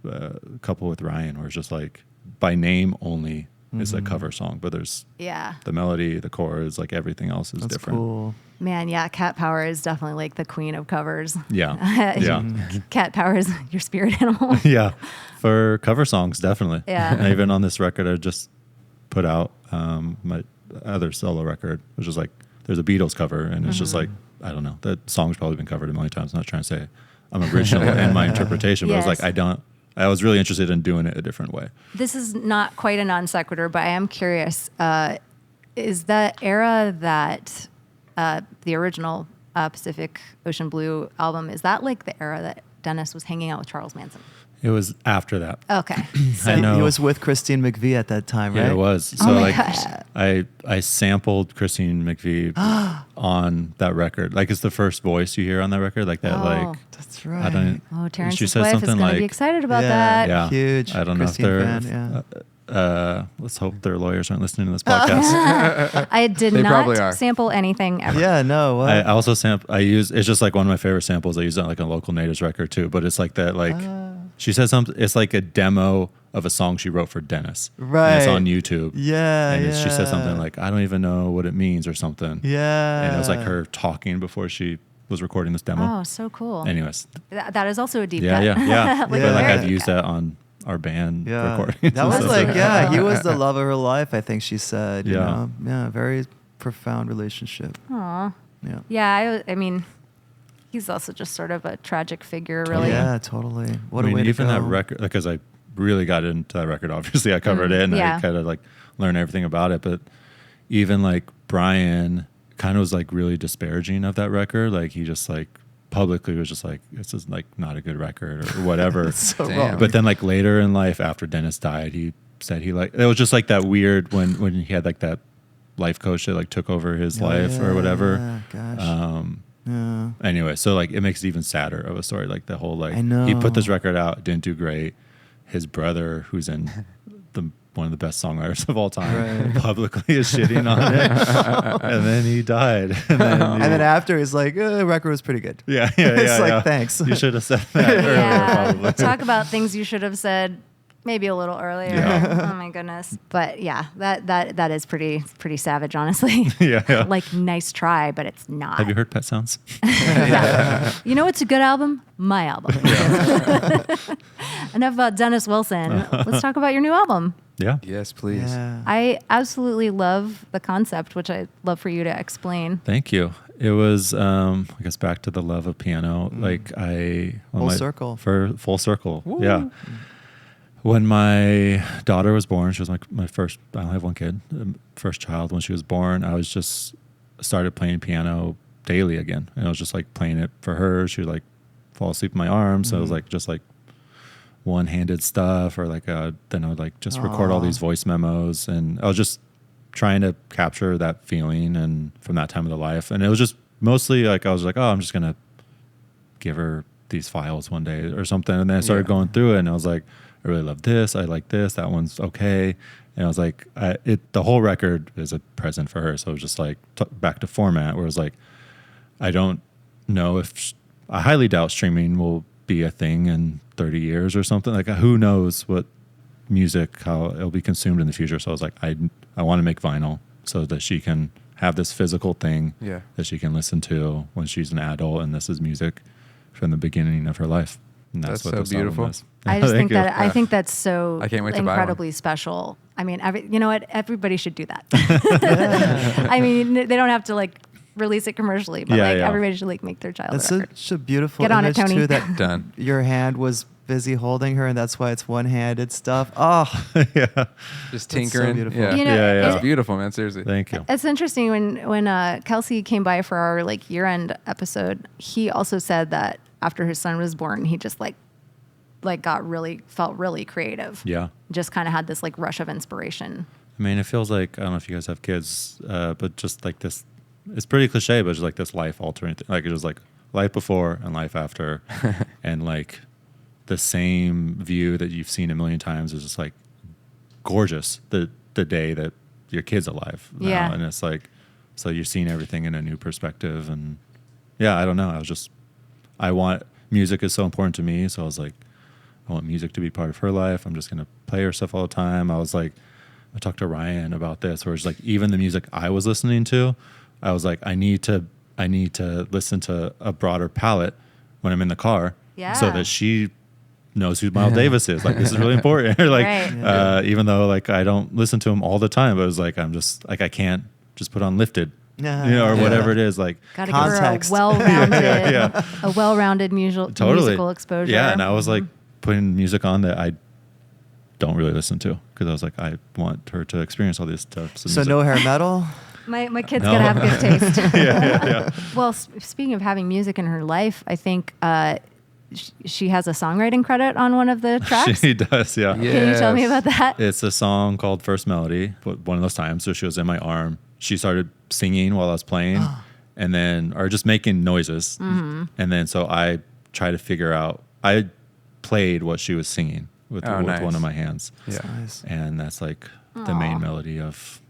Speaker 2: a couple with Ryan where it's just like by name only is a cover song, but there's
Speaker 1: Yeah.
Speaker 2: the melody, the chords, like everything else is
Speaker 4: That's
Speaker 2: different.
Speaker 4: cool.
Speaker 1: Man, yeah, Cat Power is definitely like the queen of covers.
Speaker 2: Yeah. Yeah.
Speaker 1: Cat Power is your spirit animal.
Speaker 2: Yeah. For cover songs, definitely.
Speaker 1: Yeah.
Speaker 2: And even on this record, I just put out my other solo record, which is like, there's a Beatles cover, and it's just like, I don't know. That song's probably been covered a million times. I'm not trying to say I'm original in my interpretation, but I was
Speaker 1: Yes.
Speaker 2: like, I was really interested in doing it a different way.
Speaker 1: This is not quite a non sequitur, but I am curious. Is that era that the original Pacific Ocean Blue album, is that like the era that Dennis was hanging out with Charles Manson?
Speaker 2: It was after that.
Speaker 1: Okay.
Speaker 2: I know.
Speaker 4: He was with Christine McVie at that time, right?
Speaker 2: Yeah, it was. So
Speaker 1: Oh my
Speaker 2: like
Speaker 1: gosh.
Speaker 2: I sampled Christine McVie on that record. Like it's the first voice you hear on that record. Like that,
Speaker 1: Oh.
Speaker 2: like
Speaker 4: That's right.
Speaker 2: I don't.
Speaker 1: Oh,
Speaker 2: she
Speaker 1: Terrence's
Speaker 2: said
Speaker 1: wife is
Speaker 2: something
Speaker 1: going to be
Speaker 2: like,
Speaker 1: excited about
Speaker 4: Yeah.
Speaker 1: that.
Speaker 2: yeah,
Speaker 4: Huge
Speaker 2: I don't
Speaker 4: Christine
Speaker 2: know if
Speaker 4: fan,
Speaker 2: they're.
Speaker 4: yeah.
Speaker 2: Let's hope their lawyers aren't listening to this podcast.
Speaker 1: I did
Speaker 3: They probably
Speaker 1: not
Speaker 3: are.
Speaker 1: sample anything ever.
Speaker 4: Yeah, no. What?
Speaker 2: I also it's just like one of my favorite samples. I use it on like a local natives record too, but it's like that, like she said something, it's like a demo of a song she wrote for Dennis.
Speaker 4: Right.
Speaker 2: And it's on YouTube.
Speaker 4: Yeah,
Speaker 2: And
Speaker 4: yeah.
Speaker 2: she said something like, I don't even know what it means or something.
Speaker 4: Yeah.
Speaker 2: And it was like her talking before she was recording this demo.
Speaker 1: Oh, so cool.
Speaker 2: Anyways.
Speaker 1: That is also a deep
Speaker 2: Yeah,
Speaker 1: cut.
Speaker 2: yeah.
Speaker 1: Like,
Speaker 2: But like
Speaker 1: very
Speaker 2: I've
Speaker 1: deep
Speaker 2: used
Speaker 1: cut.
Speaker 2: that on our band
Speaker 4: Yeah.
Speaker 2: recordings.
Speaker 4: That was
Speaker 2: and
Speaker 4: like,
Speaker 2: stuff.
Speaker 4: yeah, he was the love of her life, I think she said. You
Speaker 2: Yeah.
Speaker 4: know? Yeah, very profound relationship.
Speaker 1: Aw.
Speaker 4: Yeah.
Speaker 1: Yeah, I mean, he's also just sort of a tragic figure, really.
Speaker 4: Yeah, totally. What
Speaker 2: I
Speaker 4: a
Speaker 2: mean,
Speaker 4: way to
Speaker 2: even
Speaker 4: go.
Speaker 2: that record, because I really got into that record. Obviously, I covered it and
Speaker 1: yeah.
Speaker 2: I kind of like learned everything about it. But even like Brian kind of was like really disparaging of that record. Like he just like publicly was just like, this is like not a good record or whatever.
Speaker 4: So
Speaker 3: Damn.
Speaker 4: wrong.
Speaker 2: But then like later in life, after Dennis died, he said he like, it was just like that weird when he had like that life coach that like took over his life or whatever.
Speaker 4: Yeah, gosh. Yeah.
Speaker 2: Anyway, so like it makes it even sadder of a story. Like the whole like
Speaker 4: I know.
Speaker 2: he put this record out, didn't do great. His brother, who's in one of the best songwriters of all time, publicly is shitting on it, and then he died. And then
Speaker 4: After he's like, the record was pretty good.
Speaker 2: yeah,
Speaker 4: It's like, thanks.
Speaker 2: You should have said that earlier,
Speaker 1: Yeah.
Speaker 2: probably.
Speaker 1: Talk about things you should have said maybe a little earlier.
Speaker 2: Yeah.
Speaker 1: Oh my goodness. But yeah, that is pretty savage, honestly.
Speaker 2: Yeah.
Speaker 1: Like, nice try, but it's not.
Speaker 2: Have you heard Pet Sounds?
Speaker 1: You know what's a good album? My album. Enough about Dennis Wilson. Let's talk about your new album.
Speaker 2: Yeah.
Speaker 3: Yes, please.
Speaker 4: Yeah.
Speaker 1: I absolutely love the concept, which I'd love for you to explain.
Speaker 2: Thank you. It was, I guess, back to the love of piano. Like
Speaker 4: Full circle.
Speaker 2: For full circle. Yeah. When my daughter was born, she was my first, I only have one kid, first child. When she was born, I was just started playing piano daily again. And I was just like playing it for her. She would like fall asleep in my arms. So it was like just like one-handed stuff, or like then I would like just record all these voice memos, and I was just trying to capture that feeling and from that time of the life. And it was just mostly like I was like, oh, I'm just gonna give her these files one day or something. And then I started going through it, and I was like, I really love this, I like this, that one's okay. And I was like, the whole record is a present for her. So it was just like back to format, where it was like, I don't know if I highly doubt streaming will be a thing in 30 years or something. Like, who knows what music, how it'll be consumed in the future. So I was like, I want to make vinyl so that she can have this physical thing that she can listen to when she's an adult, and this is music from the beginning of her life. And that's what
Speaker 3: so
Speaker 2: this album
Speaker 3: beautiful.
Speaker 2: is.
Speaker 1: I just think
Speaker 2: Thank you.
Speaker 1: that I think that's so
Speaker 3: I can't wait to buy one.
Speaker 1: incredibly special. I mean, you know what? Everybody should do that. I mean, they don't have to like release it commercially, but everybody should like make their child
Speaker 4: That's
Speaker 1: a record.
Speaker 4: such a beautiful
Speaker 1: Get on it,
Speaker 4: image
Speaker 1: Tony.
Speaker 4: too. That
Speaker 3: Done.
Speaker 4: your hand was busy holding her, and that's why it's one-handed stuff. Oh,
Speaker 2: Yeah.
Speaker 3: Just
Speaker 4: so
Speaker 3: tinkering.
Speaker 4: beautiful.
Speaker 3: Yeah.
Speaker 1: You know,
Speaker 2: Yeah.
Speaker 3: It's beautiful, man. Seriously.
Speaker 2: Thank you.
Speaker 1: It's interesting when Kelsey came by for our like year-end episode. He also said that after his son was born, he just like felt really creative.
Speaker 2: Yeah.
Speaker 1: Just kind of had this like rush of inspiration.
Speaker 2: I mean, it feels like, I don't know if you guys have kids, but just like this, it's pretty cliche, but it's just like this life altering thing. Like, it was like life before and life after. And like the same view that you've seen a million times is just like gorgeous the day that your kid's alive now.
Speaker 1: Yeah.
Speaker 2: And it's like, so you're seeing everything in a new perspective. And yeah, I don't know. Music is so important to me. So I was like, I want music to be part of her life. I'm just going to play her stuff all the time. I was like, I talked to Ryan about this, where it's like, even the music I was listening to, I was like, I need to listen to a broader palette when I'm in the car, so that she knows who Miles Davis is. Like, this is really important. Like,
Speaker 1: Right.
Speaker 2: even though like I don't listen to him all the time, but it was like, I'm just like, I can't just put on Lifted, or whatever it is. Like,
Speaker 1: Got to give her a
Speaker 4: Context.
Speaker 1: well-rounded, a well-rounded musical exposure.
Speaker 2: Yeah, and I was like putting music on that I don't really listen to, because I was like, I want her to experience all these types of
Speaker 4: so
Speaker 2: music.
Speaker 4: no hair metal.
Speaker 1: My kid's
Speaker 2: No.
Speaker 1: gonna have good taste.
Speaker 2: yeah.
Speaker 1: Well, speaking of having music in her life, I think she has a songwriting credit on one of the tracks.
Speaker 2: She does, yeah.
Speaker 3: Yeah.
Speaker 1: Can you tell me
Speaker 3: Yes.
Speaker 1: about that?
Speaker 2: It's a song called First Melody. But one of those times, so she was in my arm. She started singing while I was playing, and then, or just making noises.
Speaker 1: Mm-hmm.
Speaker 2: And then, so I tried to figure out, I played what she was singing with
Speaker 3: nice.
Speaker 2: one of my hands.
Speaker 3: Yeah.
Speaker 4: Nice.
Speaker 2: And that's like the main melody of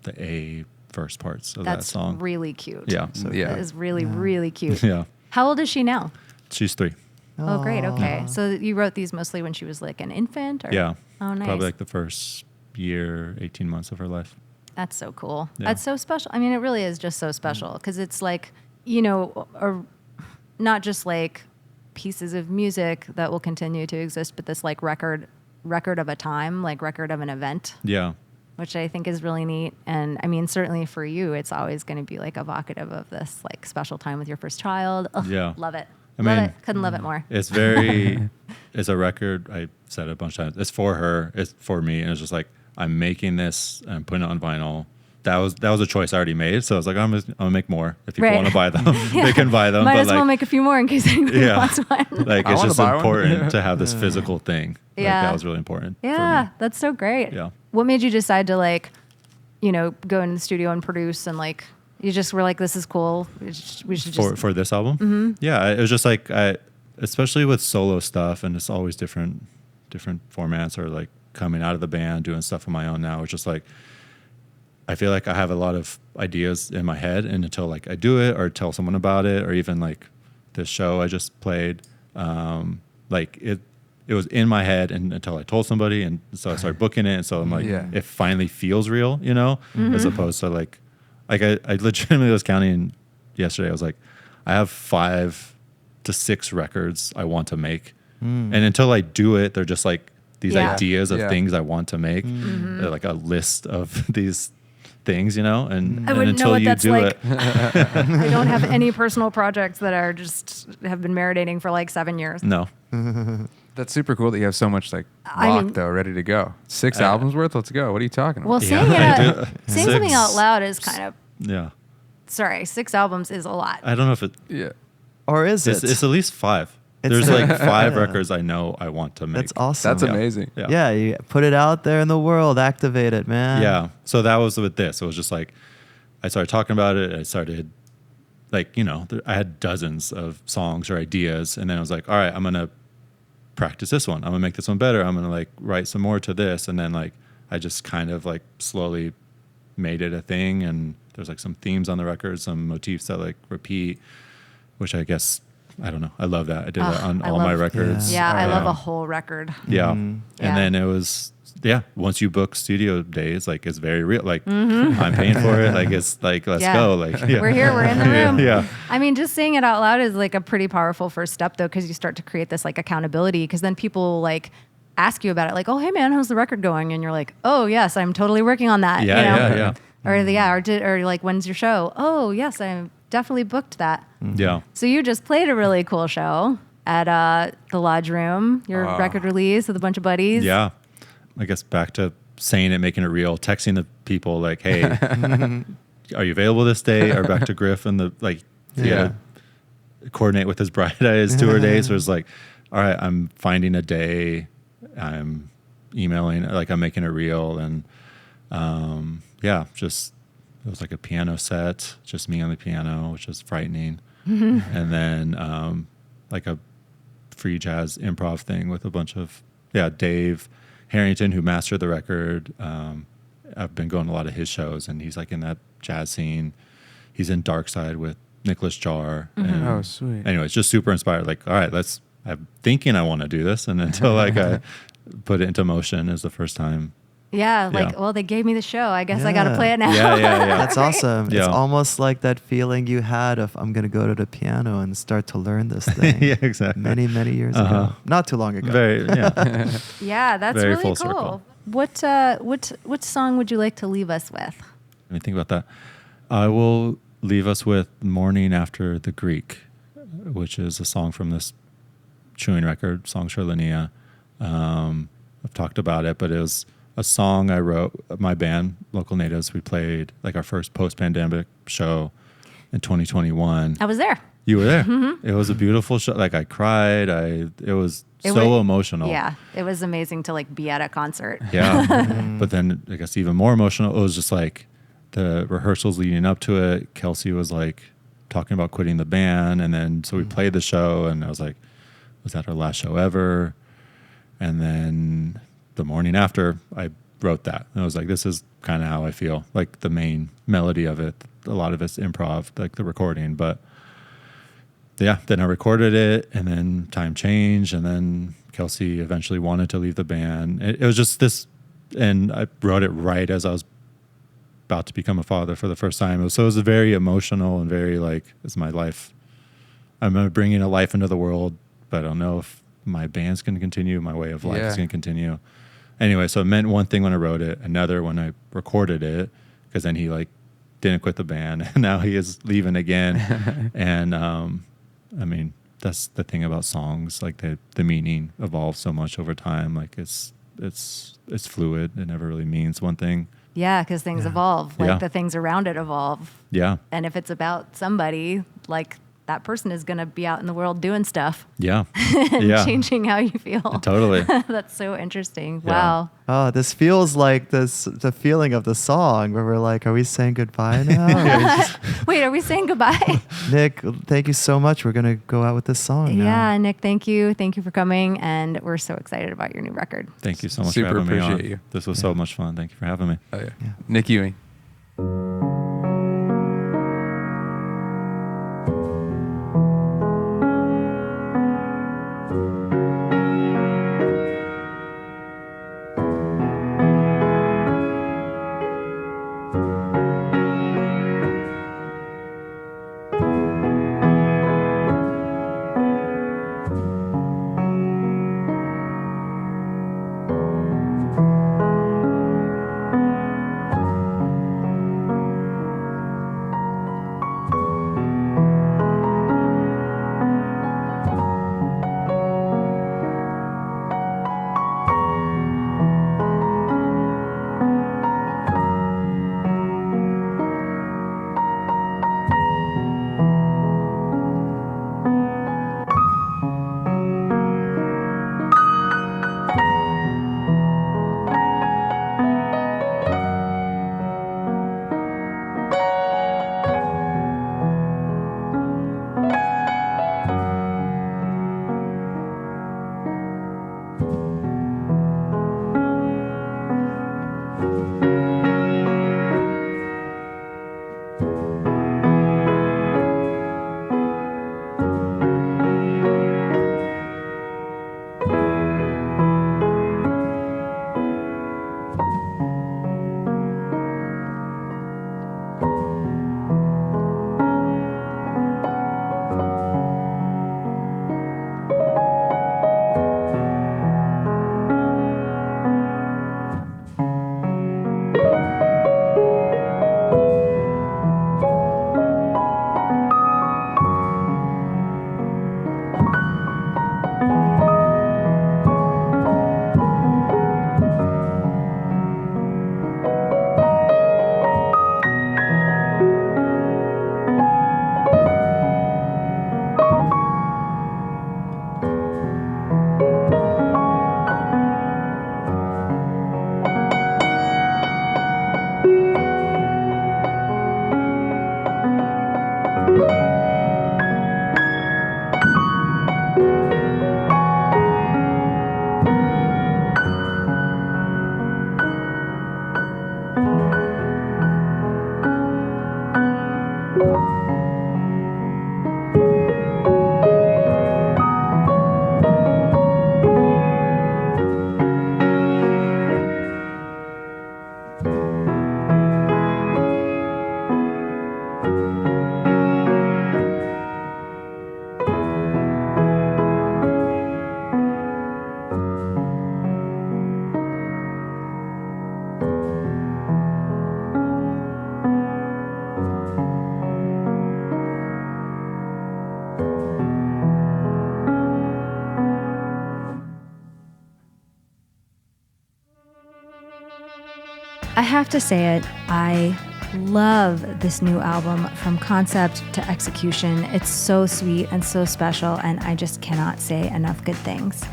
Speaker 2: the A verse parts of
Speaker 1: That's
Speaker 2: that song.
Speaker 1: really cute.
Speaker 2: Yeah.
Speaker 3: Yeah.
Speaker 1: That is really, really cute.
Speaker 2: Yeah.
Speaker 1: How old is she now?
Speaker 2: She's 3.
Speaker 1: Oh, great. Okay. So you wrote these mostly when she was like an infant? Or?
Speaker 2: Yeah.
Speaker 1: Oh, nice.
Speaker 2: Probably like the first year, 18 months of her life.
Speaker 1: That's so cool.
Speaker 2: Yeah.
Speaker 1: That's so special. I mean, it really is just so special because it's like, you know, not just like pieces of music that will continue to exist, but this like record of a time, like record of an event.
Speaker 2: Yeah.
Speaker 1: Which I think is really neat. And I mean, certainly for you, it's always going to be like evocative of this like special time with your first child. Ugh,
Speaker 2: Yeah.
Speaker 1: Love it.
Speaker 2: I
Speaker 1: Love
Speaker 2: mean,
Speaker 1: it. Couldn't love it more.
Speaker 2: It's very, it's a record. I said it a bunch of times. It's for her. It's for me. And it's just like, I'm making this, I'm putting it on vinyl. That was a choice I already made. So I was like, I'm gonna make more. If people want to buy them, they can buy them.
Speaker 1: Might
Speaker 2: but
Speaker 1: as well
Speaker 2: like,
Speaker 1: make a few more in case anybody wants one.
Speaker 2: Like,
Speaker 3: I
Speaker 2: it's
Speaker 3: wanna
Speaker 2: just
Speaker 3: buy one.
Speaker 2: important to have this physical thing. Like,
Speaker 1: Yeah.
Speaker 2: that was really important. for
Speaker 1: Yeah,
Speaker 2: me.
Speaker 1: that's so great.
Speaker 2: Yeah.
Speaker 1: What made you decide to like, you know, go into the studio and produce and like, you just were like, this is cool. We should just.
Speaker 2: For this album. Mm-hmm. Yeah, it was just like especially with solo stuff, and it's always different formats, or like coming out of the band, doing stuff on my own now. It's just like, I feel like I have a lot of ideas in my head, and until like I do it or tell someone about it, or even like this show I just played, like it was in my head and until I told somebody, and so I started booking it, and so I'm like, it finally feels real, you know, as opposed to like I legitimately was counting yesterday. I was like, I have 5 to 6 records I want to make, and until I do it, they're just like these ideas of things I want to make. They're like a list of these things, you know, and
Speaker 1: wouldn't know
Speaker 2: until
Speaker 1: what
Speaker 2: you
Speaker 1: that's
Speaker 2: do
Speaker 1: like.
Speaker 2: it,
Speaker 1: I don't have any personal projects that are just have been marinating for like 7 years.
Speaker 2: no,
Speaker 3: That's super cool that you have so much like
Speaker 1: I
Speaker 3: locked
Speaker 1: mean-
Speaker 3: though, ready to go. 6 albums worth. Let's go. What are you talking about?
Speaker 1: Well, saying,
Speaker 2: I
Speaker 1: it,
Speaker 2: do.
Speaker 1: saying something out loud is kind of,
Speaker 2: yeah,
Speaker 1: sorry, 6 albums is a lot.
Speaker 2: I don't know if it.
Speaker 3: yeah.
Speaker 4: Or is it?
Speaker 2: It's at least 5.
Speaker 4: It's-
Speaker 2: There's like 5
Speaker 4: Yeah.
Speaker 2: records I know I want to make.
Speaker 4: That's awesome.
Speaker 3: That's amazing.
Speaker 2: Yeah.
Speaker 4: Yeah, you put it out there in the world, activate it, man.
Speaker 2: Yeah. So that was with this. It was just like, I started talking about it. I started like, you know, I had dozens of songs or ideas. And then I was like, all right, I'm going to practice this one. I'm going to make this one better. I'm going to like write some more to this. And then like, I just kind of like slowly made it a thing. And there's like some themes on the record, some motifs that like repeat, which I guess, I don't know. I love that. I did that on
Speaker 1: I
Speaker 2: all my
Speaker 1: love-
Speaker 2: records.
Speaker 1: Yeah, I love
Speaker 2: Um,
Speaker 1: a whole record.
Speaker 2: Yeah.
Speaker 4: Mhm.
Speaker 1: Yeah.
Speaker 2: And then it was, once you book studio days, like it's very real. Like I'm paying for it. Like it's like, let's
Speaker 1: Yeah.
Speaker 2: go. Like, yeah.
Speaker 1: We're here, we're in the room.
Speaker 2: Yeah.
Speaker 1: I mean, just saying it out loud is like a pretty powerful first step though, because you start to create this like accountability, because then people like ask you about it, like, oh, hey man, how's the record going? And you're like, oh yes, I'm totally working on that.
Speaker 2: Yeah,
Speaker 1: you know?
Speaker 2: yeah.
Speaker 1: Or like, when's your show? Oh yes, I'm definitely booked that.
Speaker 2: Yeah.
Speaker 1: So you just played a really cool show at the Lodge Room, your record release with a bunch of buddies.
Speaker 2: Yeah. I guess back to saying it, making it real, texting the people like, hey, are you available this day? Or back to Griff and the like, coordinate with his bride at his tour days. So it was like, all right, I'm finding a day. I'm emailing, like I'm making it real. And just, it was like a piano set, just me on the piano, which was frightening. And then like a free jazz improv thing with a bunch of, Dave Harrington, who mastered the record. I've been going to a lot of his shows, and he's like in that jazz scene. He's in Dark Side with Nicholas Jarre. And
Speaker 3: Oh, sweet.
Speaker 2: Anyway, it's just super inspired. Like, all right, I'm thinking I want to do this. And until like I put it into motion is the first time.
Speaker 1: Yeah, like,
Speaker 2: Yeah.
Speaker 1: well, they gave me the show. I guess I got to
Speaker 4: Yeah.
Speaker 1: play it now.
Speaker 2: Yeah.
Speaker 4: That's awesome.
Speaker 2: Yeah.
Speaker 4: It's almost like that feeling you had of I'm going to go to the piano and start to learn this thing.
Speaker 2: Yeah, exactly.
Speaker 4: Many, many years ago. Not too long ago.
Speaker 1: Yeah, that's
Speaker 2: Very
Speaker 1: really
Speaker 2: full
Speaker 1: cool.
Speaker 2: circle.
Speaker 1: What song would you like to leave us with?
Speaker 2: Let me think about that. I will leave us with Morning After the Greek, which is a song from this Chewing record, Songs for Linnea. I've talked about it, but it was a song I wrote. My band, Local Natives, we played like our first post-pandemic show in 2021.
Speaker 1: I was there.
Speaker 2: You were there. It was a beautiful show. Like I cried. It was so emotional.
Speaker 1: Yeah, it was amazing to like be at a concert.
Speaker 2: Yeah. But then I guess even more emotional, it was just like the rehearsals leading up to it. Kelsey was like talking about quitting the band. And then, so we played the show, and I was like, was that our last show ever? And then the morning after, I wrote that. And I was like, this is kind of how I feel. Like the main melody of it, a lot of it's improv, like the recording, but then I recorded it, and then time changed, and then Kelsey eventually wanted to leave the band. It was just this, and I wrote it right as I was about to become a father for the first time. So it was very emotional and very like, it's my life. I'm bringing a life into the world, but I don't know if my band's going to continue, my way of life is going to continue. Anyway, so it meant one thing when I wrote it, another when I recorded it, because then he like didn't quit the band, and now he is leaving again. And I mean, that's the thing about songs, like the meaning evolves so much over time. Like it's fluid. It never really means one thing.
Speaker 1: Yeah, because things evolve. Like the things around it evolve.
Speaker 2: Yeah.
Speaker 1: And if it's about somebody, like that person is going to be out in the world doing stuff.
Speaker 2: Yeah.
Speaker 1: And changing how you feel.
Speaker 2: Totally.
Speaker 1: That's so interesting.
Speaker 2: Yeah.
Speaker 1: Wow.
Speaker 4: Oh, this feels like the feeling of the song where we're like, are we saying goodbye now?
Speaker 1: Wait, are we saying goodbye?
Speaker 4: Nick, thank you so much. We're going to go out with this song now.
Speaker 1: Yeah, Nick, thank you. Thank you for coming. And we're so excited about your new record.
Speaker 2: Thank you so much
Speaker 3: Super
Speaker 2: for having me on.
Speaker 3: appreciate you.
Speaker 2: This was so much fun. Thank you for having me.
Speaker 3: Oh, yeah. Nik Ewing.
Speaker 1: I have to say it, I love this new album from concept to execution. It's so sweet and so special, and I just cannot say enough good things.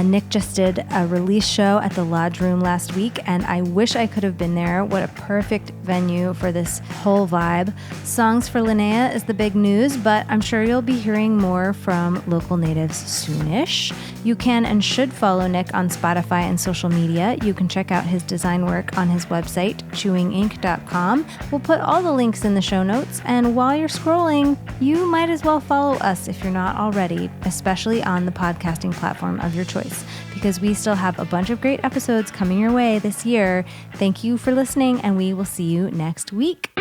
Speaker 1: Nick just did a release show at the Lodge Room last week, and I wish I could have been there. What a perfect venue for this whole vibe. Songs for Linnea is the big news, but I'm sure you'll be hearing more from local natives soonish. You can and should follow Nick on Spotify and social media. You can check out his design work on his website, chewinginc.com. We'll put all the links in the show notes, and while you're scrolling, you might as well follow us if you're not already, especially on the podcasting platform of your choice, because we still have a bunch of great episodes coming your way this year. Thank you for listening, and we will see you next week.